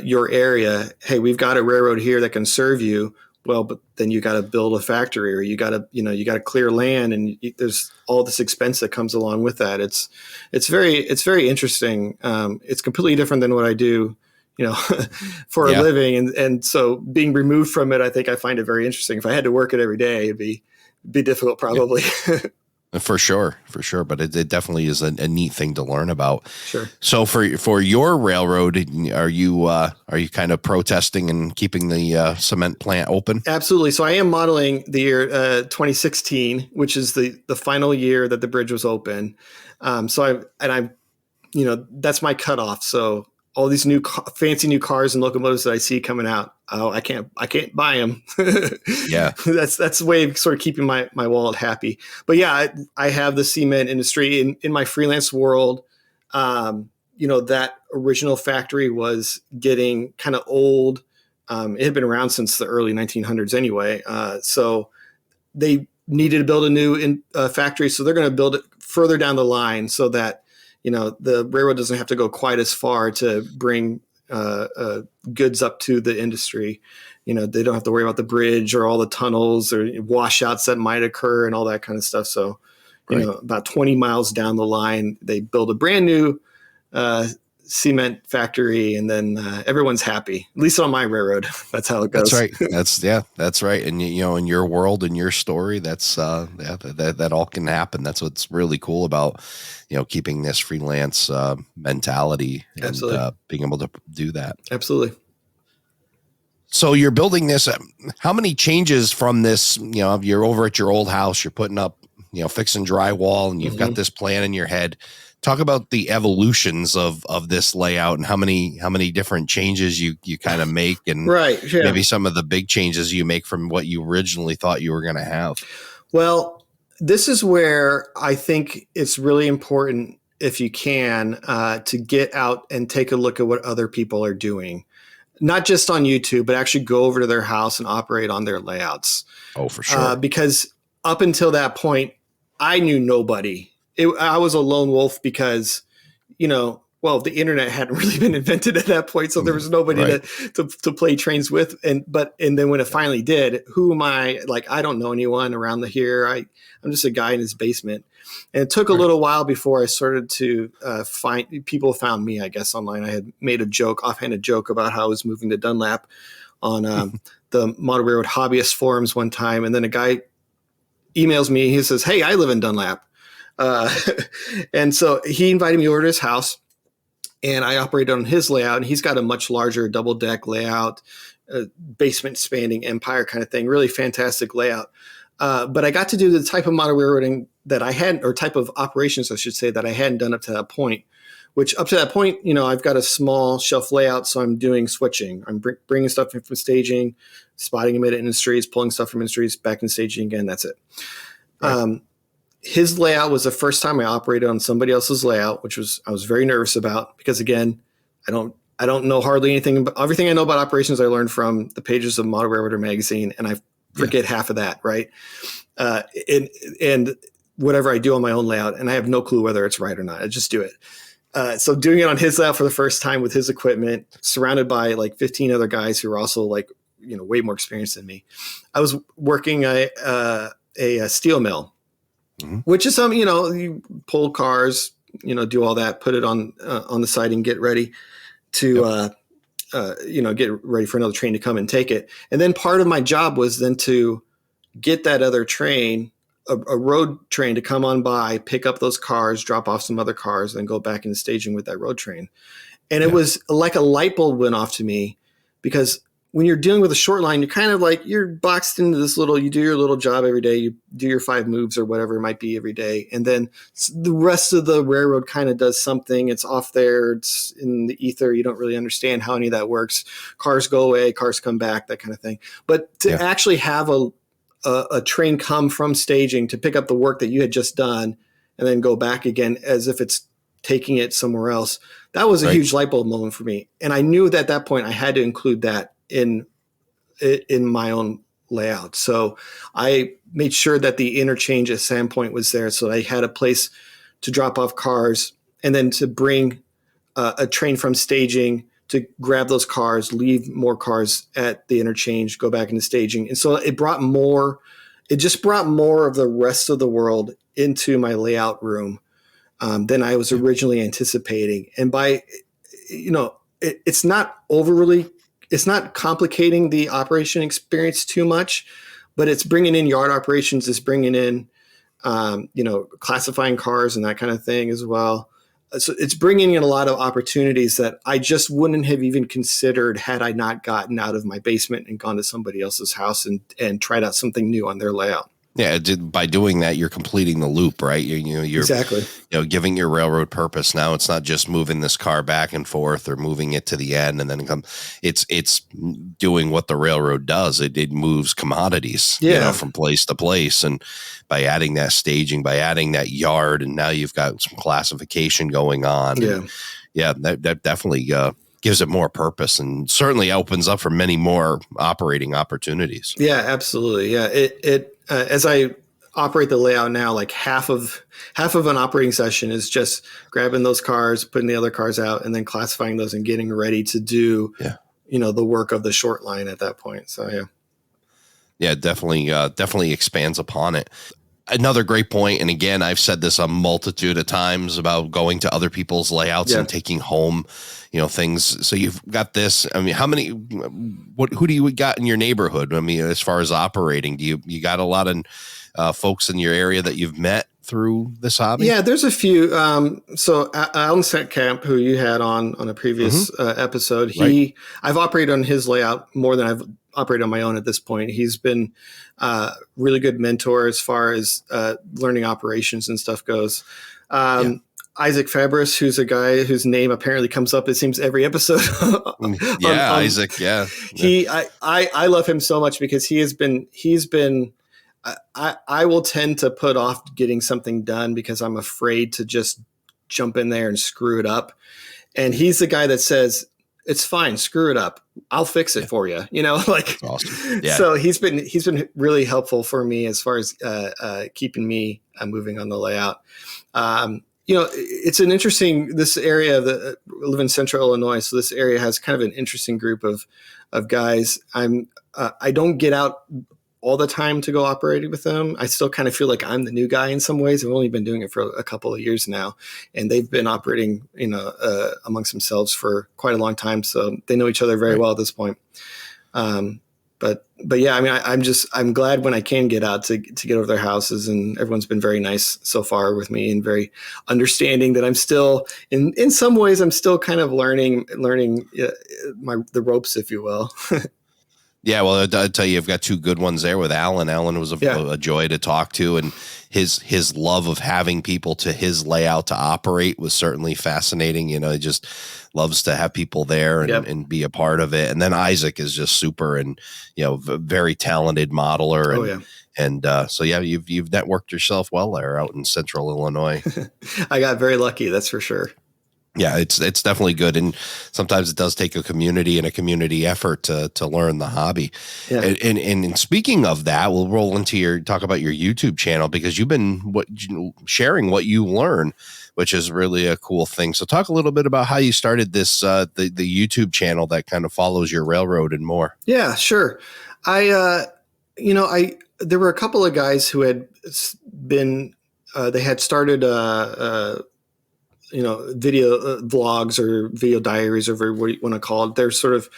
your area. Hey, we've got a railroad here that can serve you. Well, but then you got to build a factory, or you got to clear land, and there's all this expense that comes along with that. It's very interesting. It's completely different than what I do, for a living. And so being removed from it, I think I find it very interesting. If I had to work it every day, it'd be difficult probably. Yeah. For sure. But it definitely is a neat thing to learn about. Sure. So for your railroad, are you kind of protesting and keeping the cement plant open? Absolutely. So I am modeling the year 2016, which is the final year that the bridge was open. So I'm that's my cutoff. So all these new fancy new cars and locomotives that I see coming out, I can't buy them. Yeah, that's the way of sort of keeping my wallet happy. But yeah, I have the cement industry in my freelance world. That original factory was getting kind of old. It had been around since the early 1900s anyway. So they needed to build a new factory. So they're going to build it further down the line so that the railroad doesn't have to go quite as far to bring goods up to the industry. They don't have to worry about the bridge or all the tunnels or washouts that might occur and all that kind of stuff. So, right. About 20 miles down the line, they build a brand new cement factory, and then everyone's happy. At least on my railroad, that's how it goes. That's right. That's right. And you know, in your world, in your story, that's that all can happen. That's what's really cool about, you know, keeping this freelance mentality and Absolutely. being able to do that. Absolutely. So you're building this. How many changes from this? You know, you're over at your old house. You're putting up, you know, fixing drywall, and you've got this plan in your head. Talk about the evolutions of this layout and how many different changes you kind of make, and Right. Yeah. maybe some of the big changes you make from what you originally thought you were going to have. Well, this is where I think it's really important, if you can, to get out and take a look at what other people are doing. Not just on YouTube, but actually go over to their house and operate on their layouts. Oh, for sure. Because up until that point, I knew nobody. I was a lone wolf because, you know, well, the internet hadn't really been invented at that point, so there was nobody Right. to play trains with. And then when it finally did, who am I? Like, I don't know anyone around here. I'm just a guy in his basement. And it took a little while before I started to find people found me, I guess, online. I had made offhanded joke about how I was moving to Dunlap on the Model Railroad hobbyist forums one time. And then a guy emails me. He says, "Hey, I live in Dunlap." And so he invited me over to his house, and I operated on his layout. And he's got a much larger double deck layout, basement spanning empire kind of thing. Really fantastic layout. But I got to do the type of model railroading that I hadn't, or type of operations, I should say, that I hadn't done up to that point. Which up to that point, you know, I've got a small shelf layout, so I'm doing switching. I'm bringing stuff in from staging, spotting them at industries, pulling stuff from industries, back in staging again. That's it. Right. His layout was the first time I operated on somebody else's layout, which I was very nervous about, because again, I don't know hardly anything. But everything I know about operations I learned from the pages of Model Railroader magazine, and I forget half of that, right? And whatever I do on my own layout, and I have no clue whether it's right or not. I just do it. So doing it on his layout for the first time with his equipment, surrounded by like 15 other guys who are also like, you know, way more experienced than me. I was working a steel mill, which is you know, you pull cars, you know, do all that, put it on the side and get ready to, you know, get ready for another train to come and take it. And then part of my job was then to get that other train, a road train, to come on by, pick up those cars, drop off some other cars, and go back into staging with that road train. And it was like a light bulb went off to me, because when you're dealing with a short line, you're kind of like, you're boxed into this you do your little job every day, you do your 5 moves or whatever it might be every day. And then the rest of the railroad kind of does something. It's off there. It's in the ether. You don't really understand how any of that works. Cars go away, cars come back, that kind of thing. But to actually have a train come from staging to pick up the work that you had just done and then go back again as if it's taking it somewhere else, that was a huge light bulb moment for me. And I knew that at that point I had to include that in my own layout. So I made sure that the interchange at Sandpoint was there, so I had a place to drop off cars, and then to bring a train from staging to grab those cars, leave more cars at the interchange, go back into staging. And so it just brought more of the rest of the world into my layout room than I was originally anticipating. And by, you know, it's not complicating the operation experience too much, but it's bringing in yard operations, it's bringing in, you know, classifying cars and that kind of thing as well. So it's bringing in a lot of opportunities that I just wouldn't have even considered had I not gotten out of my basement and gone to somebody else's house and tried out something new on their layout. Yeah, by doing that, you're completing the loop, right? You're exactly, you know, giving your railroad purpose. Now it's not just moving this car back and forth or moving it to the end and then it's doing what the railroad does. It moves commodities, you know, from place to place. And by adding that staging, by adding that yard, and now you've got some classification going on. That definitely gives it more purpose, and certainly opens up for many more operating opportunities. Yeah, absolutely. Yeah, it as I operate the layout now, like half of an operating session is just grabbing those cars, putting the other cars out, and then classifying those and getting ready to do, you know, the work of the short line at that point. So definitely expands upon it. another great point. And again, I've said this a multitude of times about going to other people's layouts and taking home, things. So you've got this. I mean, who do you got in your neighborhood? I mean, as far as operating, you got a lot of folks in your area that you've met through this hobby? Yeah, there's a few. So Alan Setkamp, who you had on a previous episode, I've operated on his layout more than I've operated on my own at this point. He's been really good mentor as far as learning operations and stuff goes. Isaac Fabris, who's a guy whose name apparently comes up, it seems, every episode. Isaac. Yeah. I love him so much because he's been. I will tend to put off getting something done because I'm afraid to just jump in there and screw it up. And he's the guy that says, it's fine, screw it up, I'll fix it for you. Like, awesome. So he's been really helpful for me as far as keeping me moving on the layout. It's an interesting, this area I live in central Illinois. So this area has kind of an interesting group of guys. I don't get out all the time to go operating with them. I still kind of feel like I'm the new guy in some ways. I've only been doing it for a couple of years now, and they've been operating, amongst themselves for quite a long time. So they know each other very well at this point. But yeah, I mean, I'm glad when I can get out to get over their houses, and everyone's been very nice so far with me and very understanding that I'm still in some ways, I'm still kind of learning the ropes, if you will. Yeah, well, I'll tell you, I've got two good ones there with Alan. Alan was a joy to talk to, and his love of having people to his layout to operate was certainly fascinating. He just loves to have people there and be a part of it. And then Isaac is just super and, very talented modeler. So you've networked yourself well there out in central Illinois. I got very lucky, that's for sure. Yeah, it's definitely good. And sometimes it does take a community and a community effort to learn the hobby. Yeah. And speaking of that, we'll roll into talk about your YouTube channel, because you've been sharing what you learn, which is really a cool thing. So talk a little bit about how you started this, the YouTube channel that kind of follows your railroad and more. Yeah, sure. There were a couple of guys who had been, they had started, video vlogs or video diaries, or what you want to call it. They're sort of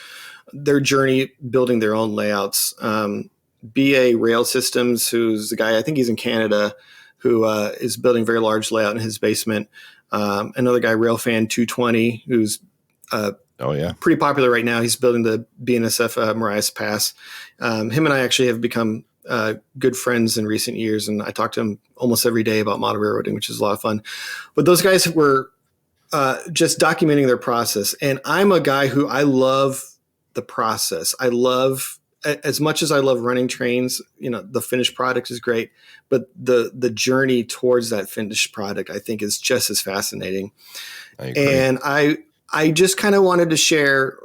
their journey building their own layouts. BA Rail Systems, who's the guy, I think he's in Canada, who is building a very large layout in his basement. Another guy, Railfan 220, who's pretty popular right now. He's building the BNSF Marias Pass. Him and I actually have become good friends in recent years, and I talk to him almost every day about model railroading, which is a lot of fun. But those guys were just documenting their process, and I'm a guy who I love the process. I love, as much as I love running trains, the finished product is great, but the journey towards that finished product, I think, is just as fascinating. I agree. And I just kind of wanted to share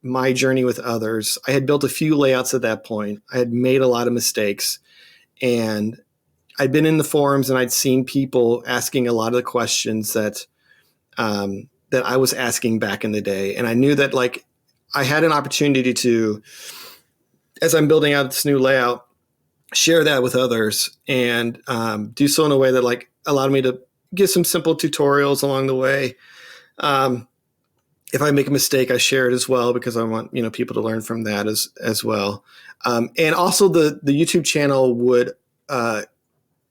my journey with others. I had built a few layouts at that point. I had made a lot of mistakes, and I'd been in the forums and I'd seen people asking a lot of the questions that I was asking back in the day. And I knew that, like, I had an opportunity to, as I'm building out this new layout, share that with others, and do so in a way that, like, allowed me to give some simple tutorials along the way. If I make a mistake, I share it as well, because I want, people to learn from that as well. And also the YouTube channel would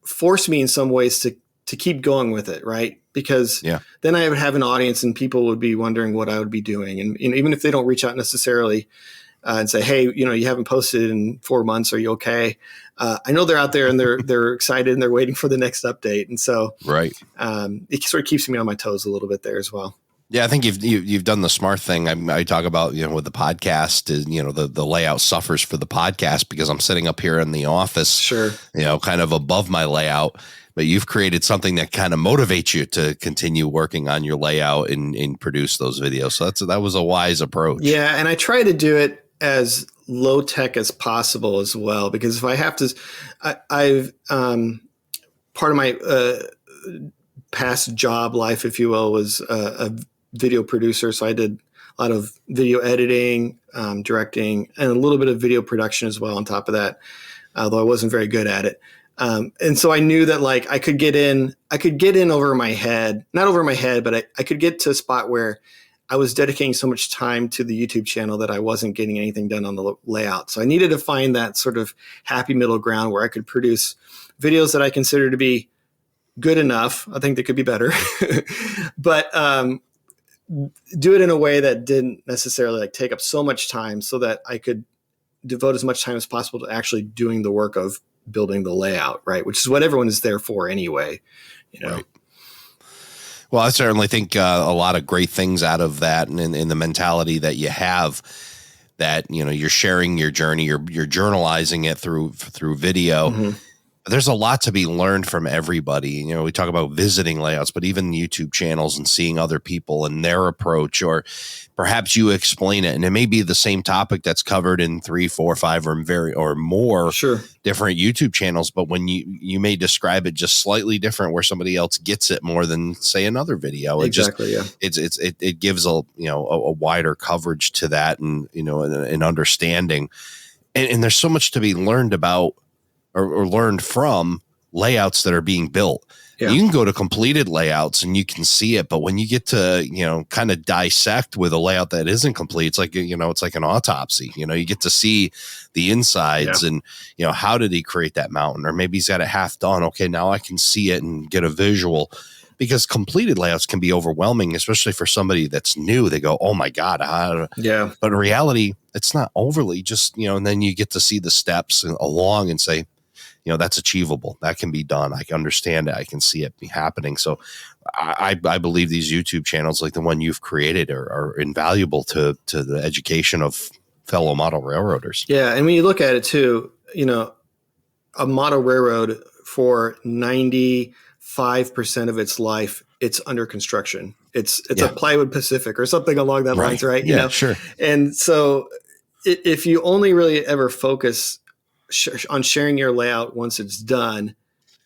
force me in some ways to keep going with it, right? Because then I would have an audience and people would be wondering what I would be doing. And even if they don't reach out necessarily and say, hey, you haven't posted in 4 months, are you okay? I know they're out there and they're excited and they're waiting for the next update. And so it sort of keeps me on my toes a little bit there as well. Yeah, I think you've done the smart thing. I talk about, with the podcast is, the layout suffers for the podcast because I'm sitting up here in the office, kind of above my layout, but you've created something that kind of motivates you to continue working on your layout and produce those videos. So that was a wise approach. Yeah. And I try to do it as low tech as possible as well, because if I have to, I've part of my past job life, if you will, was a video producer. So I did a lot of video editing, directing, and a little bit of video production as well on top of that, although I wasn't very good at it. And so I knew that like I could get in over my head, not over my head, but I could get to a spot where I was dedicating so much time to the YouTube channel that I wasn't getting anything done on the layout. So I needed to find that sort of happy middle ground where I could produce videos that I consider to be good enough. I think they could be better, but do it in a way that didn't necessarily like take up so much time so that I could devote as much time as possible to actually doing the work of building the layout, right? Which is what everyone is there for anyway, you know? Right. Well, I certainly think a lot of great things out of that, and in the mentality that you have, that, you know, you're sharing your journey, you're journalizing it through video. Mm-hmm. There's a lot to be learned from everybody. You know, we talk about visiting layouts, but even YouTube channels and seeing other people and their approach, or perhaps you explain it and it may be the same topic that's covered in 3, 4, 5 or more different YouTube channels. But when you may describe it just slightly different, where somebody else gets it more than say another video. It it gives a wider coverage to that, and, you know, an understanding. And there's so much to be learned about or learned from layouts that are being built. Yeah. You can go to completed layouts and you can see it, but when you get to, you know, kind of dissect with a layout that isn't complete, it's like, you know, it's like an autopsy. You know, you get to see the insides and, you know, how did he create that mountain? Or maybe he's got it half done. Okay, now I can see it and get a visual, because completed layouts can be overwhelming, especially for somebody that's new. They go, oh my God. But in reality, it's not overly, just, you know, and then you get to see the steps along and say, you know, that's achievable. That can be done. I can understand it. I can see it be happening. So I believe these YouTube channels like the one you've created are invaluable to the education of fellow model railroaders. Yeah. And when you look at it too, you know, a model railroad for 95% of its life, it's under construction. It's a plywood Pacific or something along that lines, right? You know? Sure. And so if you only really ever focus on sharing your layout once it's done,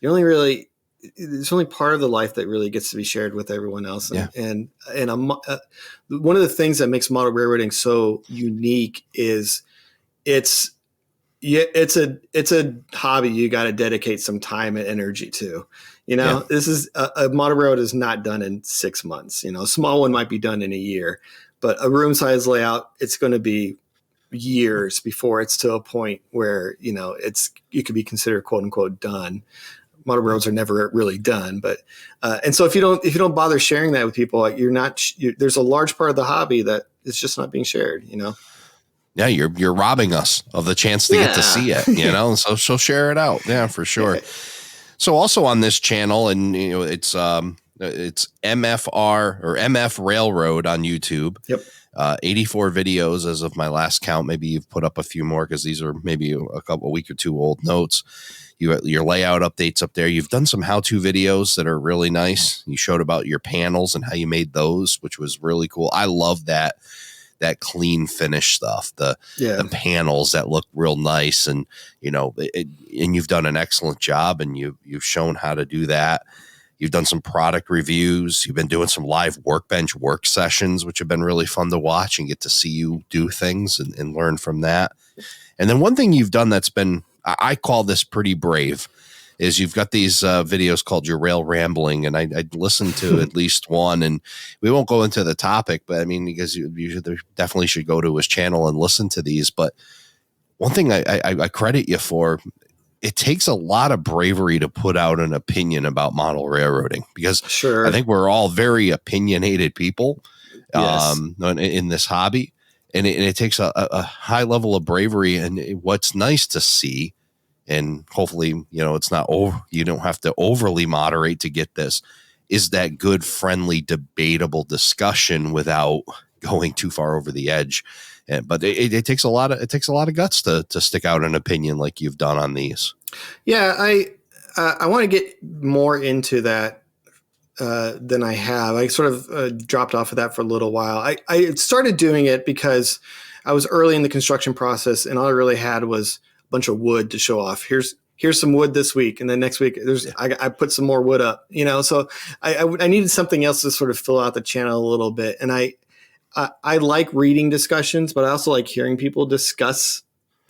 it's only part of the life that really gets to be shared with everyone else. And one of the things that makes model railroading so unique is it's a hobby you got to dedicate some time and energy to. You know, this is a model railroad is not done in 6 months. You know, a small one might be done in a year, but a room size layout, it's going to be years before it's to a point where, you know, you could be considered quote unquote done. Model railroads are never really done, but and so if you don't bother sharing that with people, there's a large part of the hobby that is just not being shared, you know. Yeah, you're robbing us of the chance to get to see it, you know. So share it out, for sure. So also on this channel, and you know, it's MFR or MFRailroad on YouTube. Yep. 84 videos as of my last count. Maybe you've put up a few more because these are maybe a week or two old notes. Your layout updates up there. You've done some how-to videos that are really nice. You showed about your panels and how you made those, which was really cool. I love that clean finish stuff, the panels that look real nice, and you know, and you've done an excellent job, and you've shown how to do that. You've done some product reviews. You've been doing some live workbench work sessions, which have been really fun to watch and get to see you do things and learn from that. And then one thing you've done that's been, I call this pretty brave, is you've got these videos called your Rail Ramblin, and I listened to at least one, and we won't go into the topic, but I mean, because you definitely should go to his channel and listen to these. But one thing I credit you for, it takes a lot of bravery to put out an opinion about model railroading, because I think we're all very opinionated people in this hobby. And it takes a high level of bravery. And what's nice to see, and hopefully, you know, it's not you don't have to overly moderate to get this, is that good, friendly, debatable discussion without going too far over the edge. But it takes a lot of guts to stick out an opinion like you've done on these. Yeah, I want to get more into that than I have. I sort of dropped off of that for a little while. I started doing it because I was early in the construction process, and all I really had was a bunch of wood to show off. Here's some wood this week, and then next week I put some more wood up. You know, so I needed something else to sort of fill out the channel a little bit, and I like reading discussions, but I also like hearing people discuss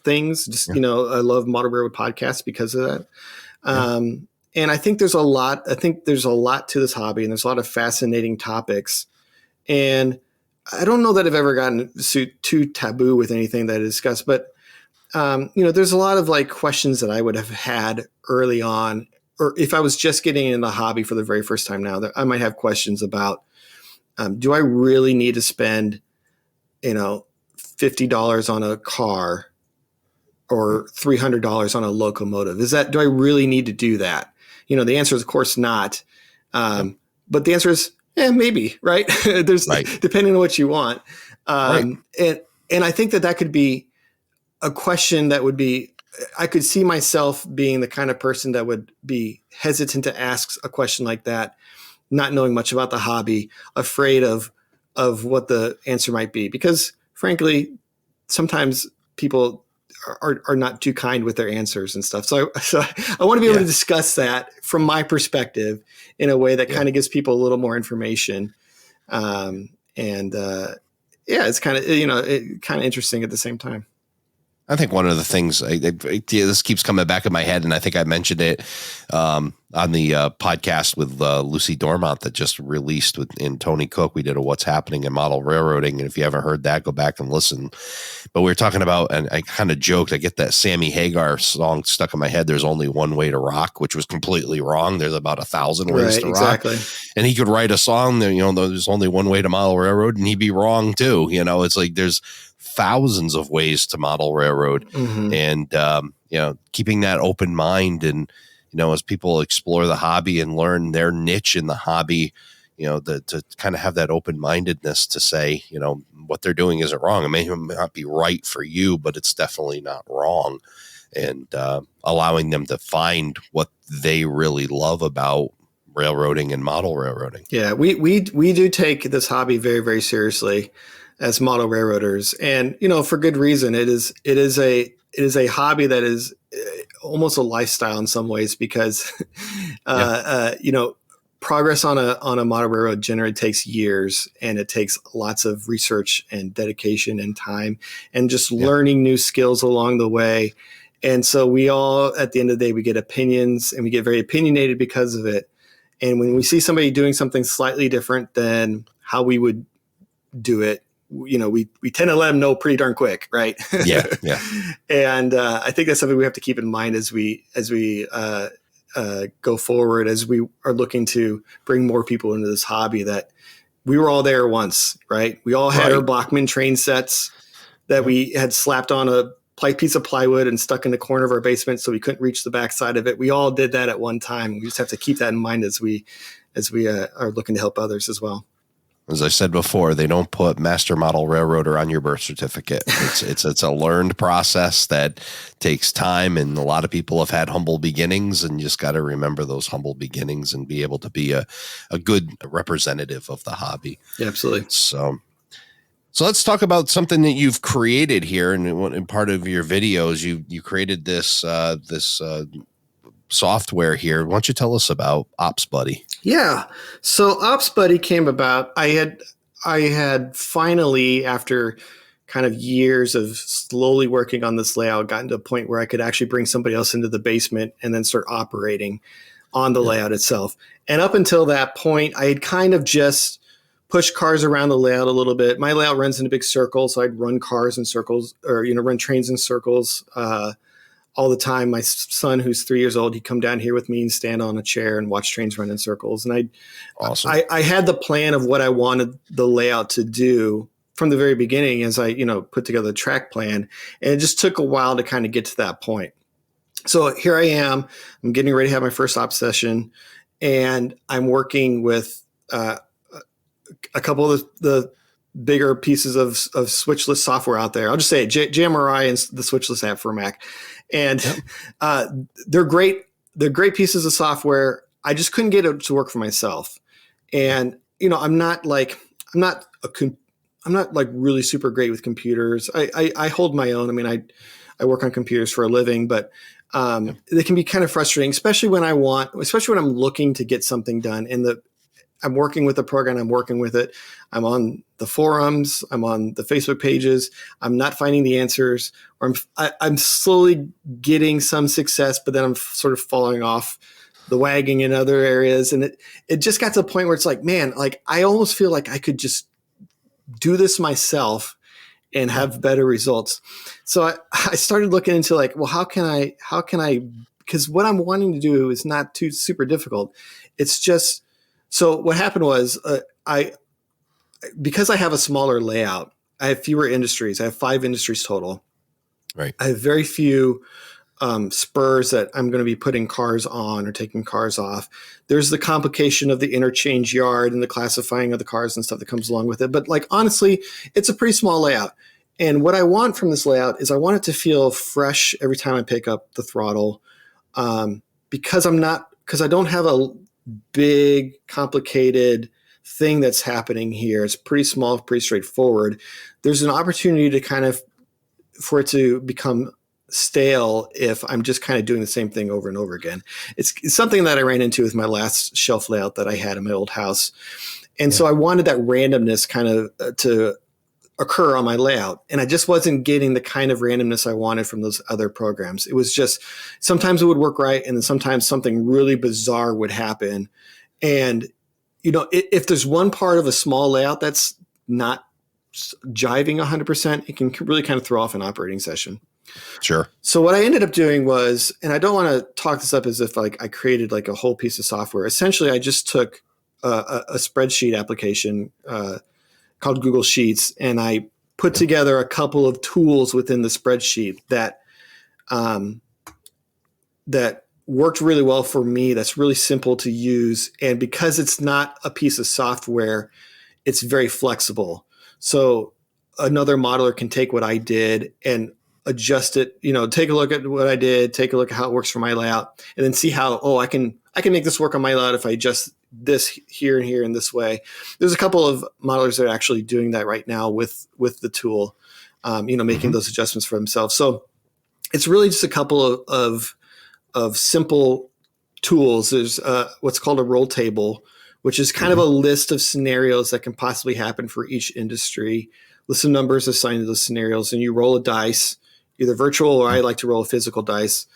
things. You know, I love Model Railroad podcasts because of that. And I think there's a lot. I think there's a lot to this hobby, and there's a lot of fascinating topics. And I don't know that I've ever gotten too taboo with anything that I discussed, but there's a lot of like questions that I would have had early on, or if I was just getting in the hobby for the very first time now, that I might have questions about, do I really need to spend, $50 on a car or $300 on a locomotive? Do I really need to do that? The answer is, of course, not. But the answer is, maybe, right? Depending on what you want. And I think that could be a question that would be, I could see myself being the kind of person that would be hesitant to ask a question like that, not knowing much about the hobby, afraid of what the answer might be. Because frankly, sometimes people are not too kind with their answers and stuff. So I want to be able to discuss that from my perspective in a way that kind of gives people a little more information. It's kind of, kind of interesting at the same time. I think one of the things this keeps coming back in my head, and I think I mentioned it on the podcast with Lucy Dormont that just released in Tony Cook. We did a What's Happening in Model Railroading, and if you haven't heard that, go back and listen. But we were talking about, and I kind of joked, I get that Sammy Hagar song stuck in my head, "There's Only One Way to Rock," which was completely wrong. There's about 1,000 ways to rock. And he could write a song that, there's only one way to model railroad, and he'd be wrong too. It's like there's thousands of ways to model railroad. And keeping that open mind, and as people explore the hobby and learn their niche in the hobby, to kind of have that open-mindedness to say, what they're doing isn't wrong. It may not be right for you, but it's definitely not wrong. And allowing them to find what they really love about railroading and model railroading. Yeah, we do take this hobby very, very seriously as model railroaders, and for good reason. It is a hobby that is almost a lifestyle in some ways, because progress on a model railroad generally takes years, and it takes lots of research and dedication and time, and just learning new skills along the way. And so we all, at the end of the day, we get opinions, and we get very opinionated because of it. And when we see somebody doing something slightly different than how we would do it, we tend to let them know pretty darn quick, right? Yeah. And I think that's something we have to keep in mind as we go forward, as we are looking to bring more people into this hobby. That we were all there once, right? We all had our Bachmann train sets that we had slapped on a piece of plywood and stuck in the corner of our basement so we couldn't reach the backside of it. We all did that at one time. We just have to keep that in mind as we are looking to help others as well. As I said before, they don't put Master Model Railroader on your birth certificate. It's a learned process that takes time, and a lot of people have had humble beginnings, and you just got to remember those humble beginnings and be able to be a good representative of the hobby. Yeah, absolutely. So let's talk about something that you've created here, and in part of your videos, you created this software here. Why don't you tell us about Ops Buddy? Yeah. So Ops Buddy came about. I had finally, after kind of years of slowly working on this layout, gotten to a point where I could actually bring somebody else into the basement and then start operating on the layout itself. And up until that point, I had kind of just pushed cars around the layout a little bit. My layout runs in a big circle, so I'd run cars in circles, or run trains in circles all the time. My son, who's 3 years old, he'd come down here with me and stand on a chair and watch trains run in circles. And I had the plan of what I wanted the layout to do from the very beginning as I, put together the track plan. And it just took a while to kind of get to that point. So here I am. I'm getting ready to have my first op session, and I'm working with a couple of the bigger pieces of switchless software out there. I'll just say it, JMRI and the switchless app for Mac. And they're great. They're great pieces of software. I just couldn't get it to work for myself. And, I'm not like really super great with computers. I hold my own. I mean, I work on computers for a living, but they can be kind of frustrating, especially when I'm looking to get something done. And I'm working with the program. I'm working with it. I'm on the forums. I'm on the Facebook pages. I'm not finding the answers, or I'm slowly getting some success, but then I'm sort of falling off the wagon in other areas. And it just got to the point where it's like, man, like I almost feel like I could just do this myself and have better results. So I started looking into like, well, how can I, because what I'm wanting to do is not too super difficult. It's just, so what happened was because I have a smaller layout, I have fewer industries. I have 5 industries total. Right. I have very few spurs that I'm going to be putting cars on or taking cars off. There's the complication of the interchange yard and the classifying of the cars and stuff that comes along with it. But like, honestly, it's a pretty small layout. And what I want from this layout is I want it to feel fresh every time I pick up the throttle. Because I don't have a big, complicated thing that's happening here. It's pretty small, pretty straightforward. There's an opportunity to for it to become stale if I'm just kind of doing the same thing over and over again. It's something that I ran into with my last shelf layout that I had in my old house. And so I wanted that randomness kind of to occur on my layout. And I just wasn't getting the kind of randomness I wanted from those other programs. It was just, sometimes it would work right. And then sometimes something really bizarre would happen. And, if there's one part of a small layout that's not jiving 100%, it can really kind of throw off an operating session. Sure. So what I ended up doing was, and I don't want to talk this up as if like I created like a whole piece of software. Essentially, I just took a spreadsheet application called Google Sheets, and I put together a couple of tools within the spreadsheet that worked really well for me. That's really simple to use, and because it's not a piece of software, it's very flexible. So another modeler can take what I did and adjust it, take a look at what I did, take a look at how it works for my layout, and then see how, I can make this work on my layout if I adjust this here and here in this way. There's a couple of modelers that are actually doing that right now with the tool, making those adjustments for themselves. So it's really just a couple of simple tools. There's what's called a roll table, which is kind of a list of scenarios that can possibly happen for each industry. List of numbers assigned to those scenarios, and you roll a dice, either virtual or I like to roll a physical dice.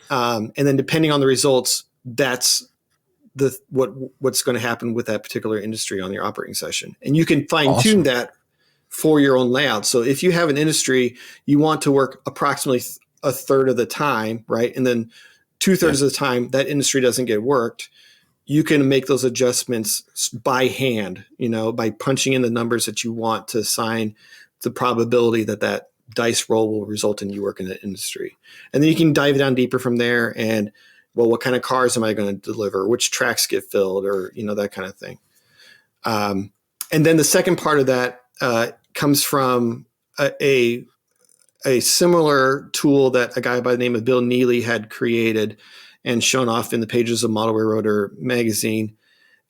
And then depending on the results, that's what's going to happen with that particular industry on your operating session. And you can fine tune that for your own layout. So if you have an industry, you want to work approximately a third of the time, right? And then 2/3 of the time that industry doesn't get worked, you can make those adjustments by hand, by punching in the numbers that you want to assign the probability that dice roll will result in you working in that industry. And then you can dive down deeper from there and, well, what kind of cars am I going to deliver? Which tracks get filled, or, that kind of thing. And then the second part of that comes from a similar tool that a guy by the name of Bill Neely had created and shown off in the pages of Model Railroader magazine.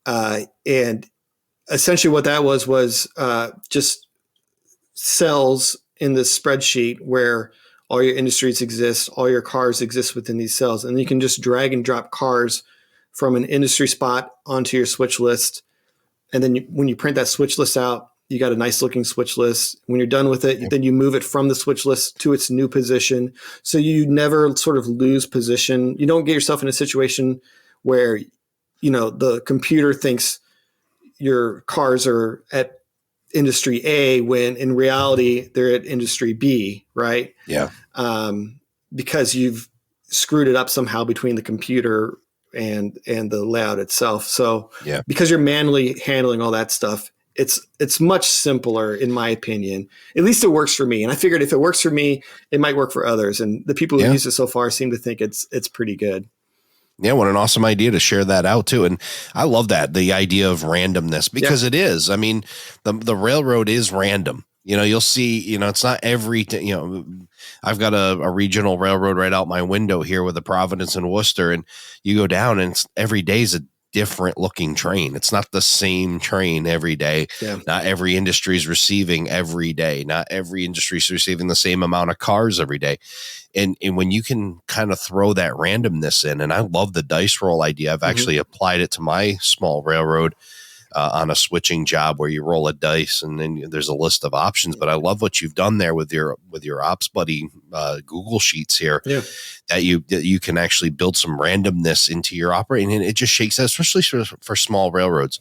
And essentially what that was just cells in this spreadsheet where all your industries exist, all your cars exist within these cells. And you can just drag and drop cars from an industry spot onto your switch list. And then when you print that switch list out, you got a nice looking switch list. When you're done with it, then you move it from the switch list to its new position. So you never sort of lose position. You don't get yourself in a situation where, the computer thinks your cars are at industry A when in reality they're at industry B, right? Yeah. Because you've screwed it up somehow between the computer and the layout itself. So because you're manually handling all that stuff, it's much simpler in my opinion. At least it works for me. And I figured if it works for me, it might work for others. And the people who use it so far seem to think it's pretty good. Yeah, what an awesome idea to share that out too. And I love that, the idea of randomness, because it is. I mean, the railroad is random. You'll see, it's not I've got a regional railroad right out my window here with the Providence and Worcester, and you go down and every day is a different looking train. It's not the same train every day. Yeah. Not every industry is receiving every day. Not every industry is receiving the same amount of cars every day. And when you can kind of throw that randomness in, and I love the dice roll idea. I've actually applied it to my small railroad. on a switching job where you roll a dice and then there's a list of options. But I love what you've done there with your Ops Buddy Google Sheets here. Yeah. That you can actually build some randomness into your operating, and it just shakes that, especially for small railroads,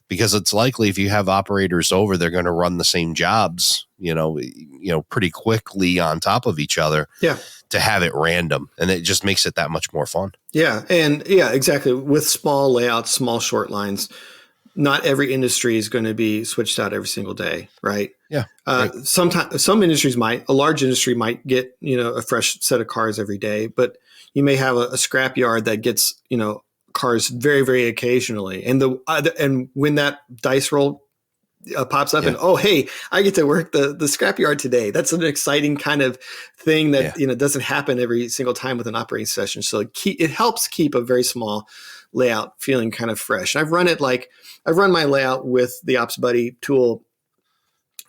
because it's likely if you have operators over, they're going to run the same jobs, pretty quickly on top of each other. Yeah. To have it random, and it just makes it that much more fun. Yeah. And yeah, exactly. With small layouts, small short lines, not every industry is going to be switched out every single day. Right. Yeah. Sometimes some industries a large industry might get, a fresh set of cars every day, but you may have a scrap yard that gets, cars very, very occasionally. And and when that dice roll pops up and, oh, hey, I get to work the scrapyard today. That's an exciting kind of thing that, doesn't happen every single time with an operating session. So it helps keep a very small layout feeling kind of fresh. And I've run my layout with the Ops Buddy tool,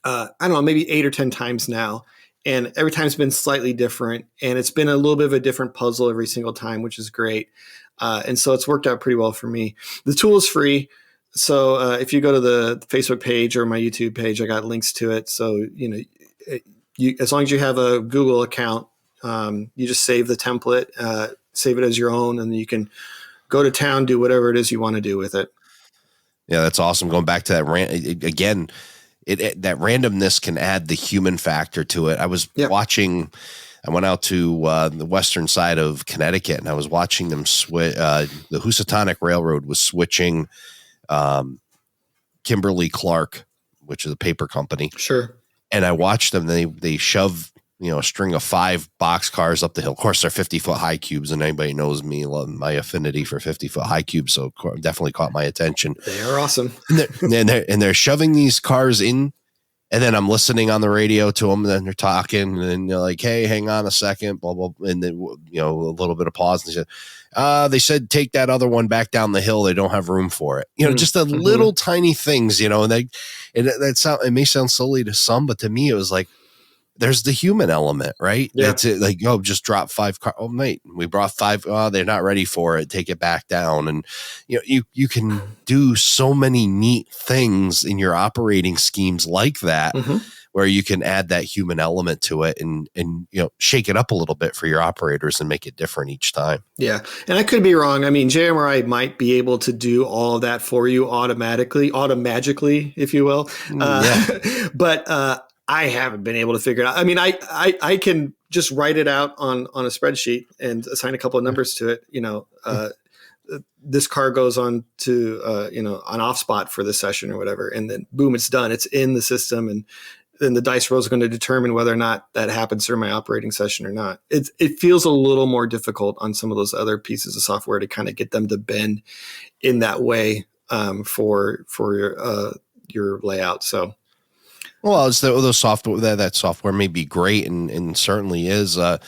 I don't know, maybe 8 or 10 times now. And every time it's been slightly different. And it's been a little bit of a different puzzle every single time, which is great. And so it's worked out pretty well for me. The tool is free. So if you go to the Facebook page or my YouTube page, I got links to it. So, as long as you have a Google account, you just save the template, save it as your own, and you can go to town, do whatever it is you want to do with it. Yeah, that's awesome. Going back to that again, that randomness can add the human factor to it. I was watching. I went out to the western side of Connecticut, and I was watching them switch. The Housatonic Railroad was switching Kimberly-Clark, which is a paper company. Sure. And I watched them. They shove, a string of 5 box cars up the hill. Of course, they're 50-foot high cubes, and anybody knows me, my affinity for 50-foot high cubes. So definitely caught my attention. They are awesome. and they're shoving these cars in. And then I'm listening on the radio to them, and then they're talking, and then they're like, "Hey, hang on a second, blah blah," and then a little bit of pause. And they said, "Take that other one back down the hill. They don't have room for it." Just the little tiny things, and it may sound silly to some, but to me, it was like, there's the human element, right? Yeah. It's like, just drop 5 cars. Oh, mate, we brought 5. Oh, they're not ready for it. Take it back down. And, you can do so many neat things in your operating schemes like that, where you can add that human element to it and shake it up a little bit for your operators and make it different each time. Yeah. And I could be wrong. I mean, JMRI might be able to do all of that for you automagically, if you will. But, I haven't been able to figure it out. I mean, I can just write it out on a spreadsheet and assign a couple of numbers to it. This car goes on to, an off spot for this session or whatever. And then boom, it's done. It's in the system. And then the dice roll is going to determine whether or not that happens during my operating session or not. It feels a little more difficult on some of those other pieces of software to kind of get them to bend in that way for your layout. So. Well, it's those software that software may be great and certainly is. I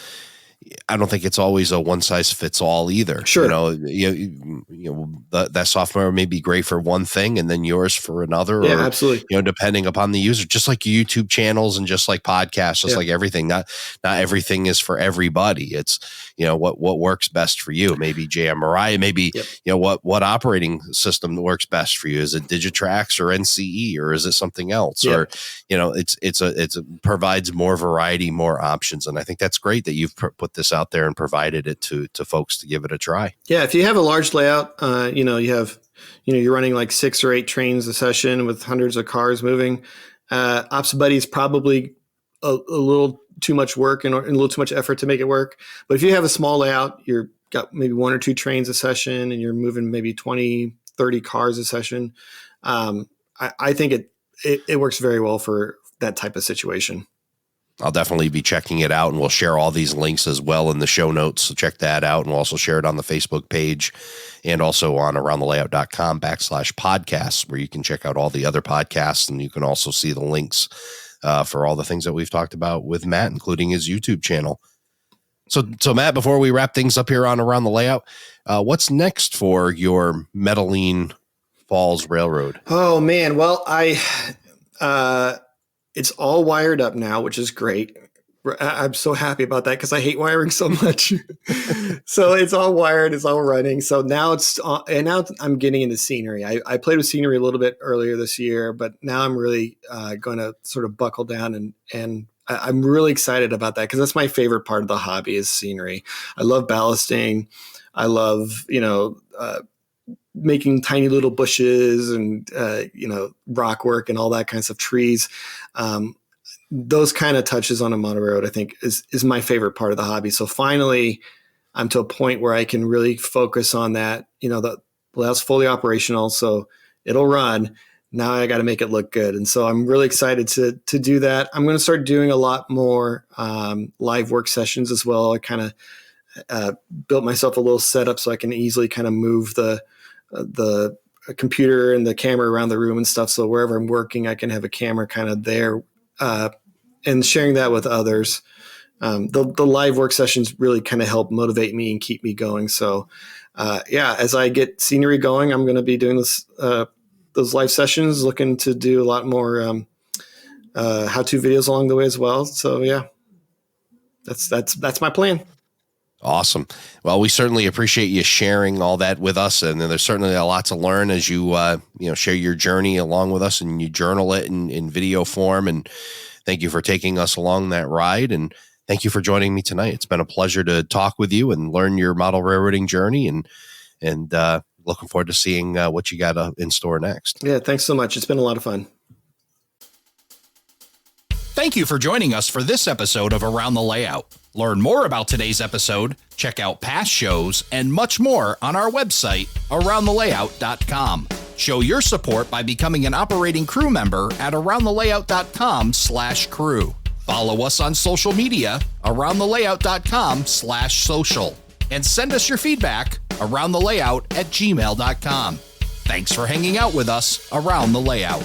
don't think it's always a one size fits all either. Sure. That software may be great for one thing and then yours for another. Yeah, absolutely. Depending upon the user, just like YouTube channels and just like podcasts, just like everything. Not everything is for everybody. It's what works best for you. Maybe JMRI. Maybe what operating system works best for you. Is it Digitrax or NCE or is it something else? Or it provides more variety, more options, and I think that's great that you've put this out there and provided it to folks to give it a try. Yeah, if you have a large layout, you're running like 6 or 8 trains a session with hundreds of cars moving. Ops Buddy is probably a little too much work and a little too much effort to make it work. But if you have a small layout, you're got maybe 1 or 2 trains a session and you're moving maybe 20, 30 cars a session. I think it works very well for that type of situation. I'll definitely be checking it out, and we'll share all these links as well in the show notes. So check that out. And we'll also share it on the Facebook page and also on aroundthelayout.com/podcasts, where you can check out all the other podcasts. And you can also see the links for all the things that we've talked about with Matt, including his YouTube channel. So Matt, before we wrap things up here on Around the Layout, what's next for your Metaline Falls Railroad? Oh man. Well, it's all wired up now, which is great. I'm so happy about that because I hate wiring so much. So it's all wired, it's all running. So now and now I'm getting into scenery. I played with scenery a little bit earlier this year, but now I'm really going to sort of buckle down and I'm really excited about that because that's my favorite part of the hobby is scenery. I love ballasting. I love, making tiny little bushes and, rock work and all that kinds of trees. Those kind of touches on a mono railroad, I think is my favorite part of the hobby. So finally I'm to a point where I can really focus on that. The layout's fully operational, so it'll run. Now I got to make it look good. And so I'm really excited to do that. I'm going to start doing a lot more live work sessions as well. I kind of built myself a little setup so I can easily kind of move the computer and the camera around the room and stuff. So wherever I'm working, I can have a camera kind of there and sharing that with others. The live work sessions really kind of help motivate me and keep me going. So as I get scenery going, I'm going to be doing those live sessions, looking to do a lot more how-to videos along the way as well. So yeah, that's my plan. Awesome. Well, we certainly appreciate you sharing all that with us. And there's certainly a lot to learn as you, share your journey along with us and you journal it in video form. And thank you for taking us along that ride. And thank you for joining me tonight. It's been a pleasure to talk with you and learn your model railroading journey and looking forward to seeing what you got in store next. Yeah. Thanks so much. It's been a lot of fun. Thank you for joining us for this episode of Around the Layout. Learn more about today's episode, check out past shows, and much more on our website, aroundthelayout.com. Show your support by becoming an operating crew member at aroundthelayout.com/crew. Follow us on social media, aroundthelayout.com/social. And send us your feedback, aroundthelayout@gmail.com. Thanks for hanging out with us around the layout.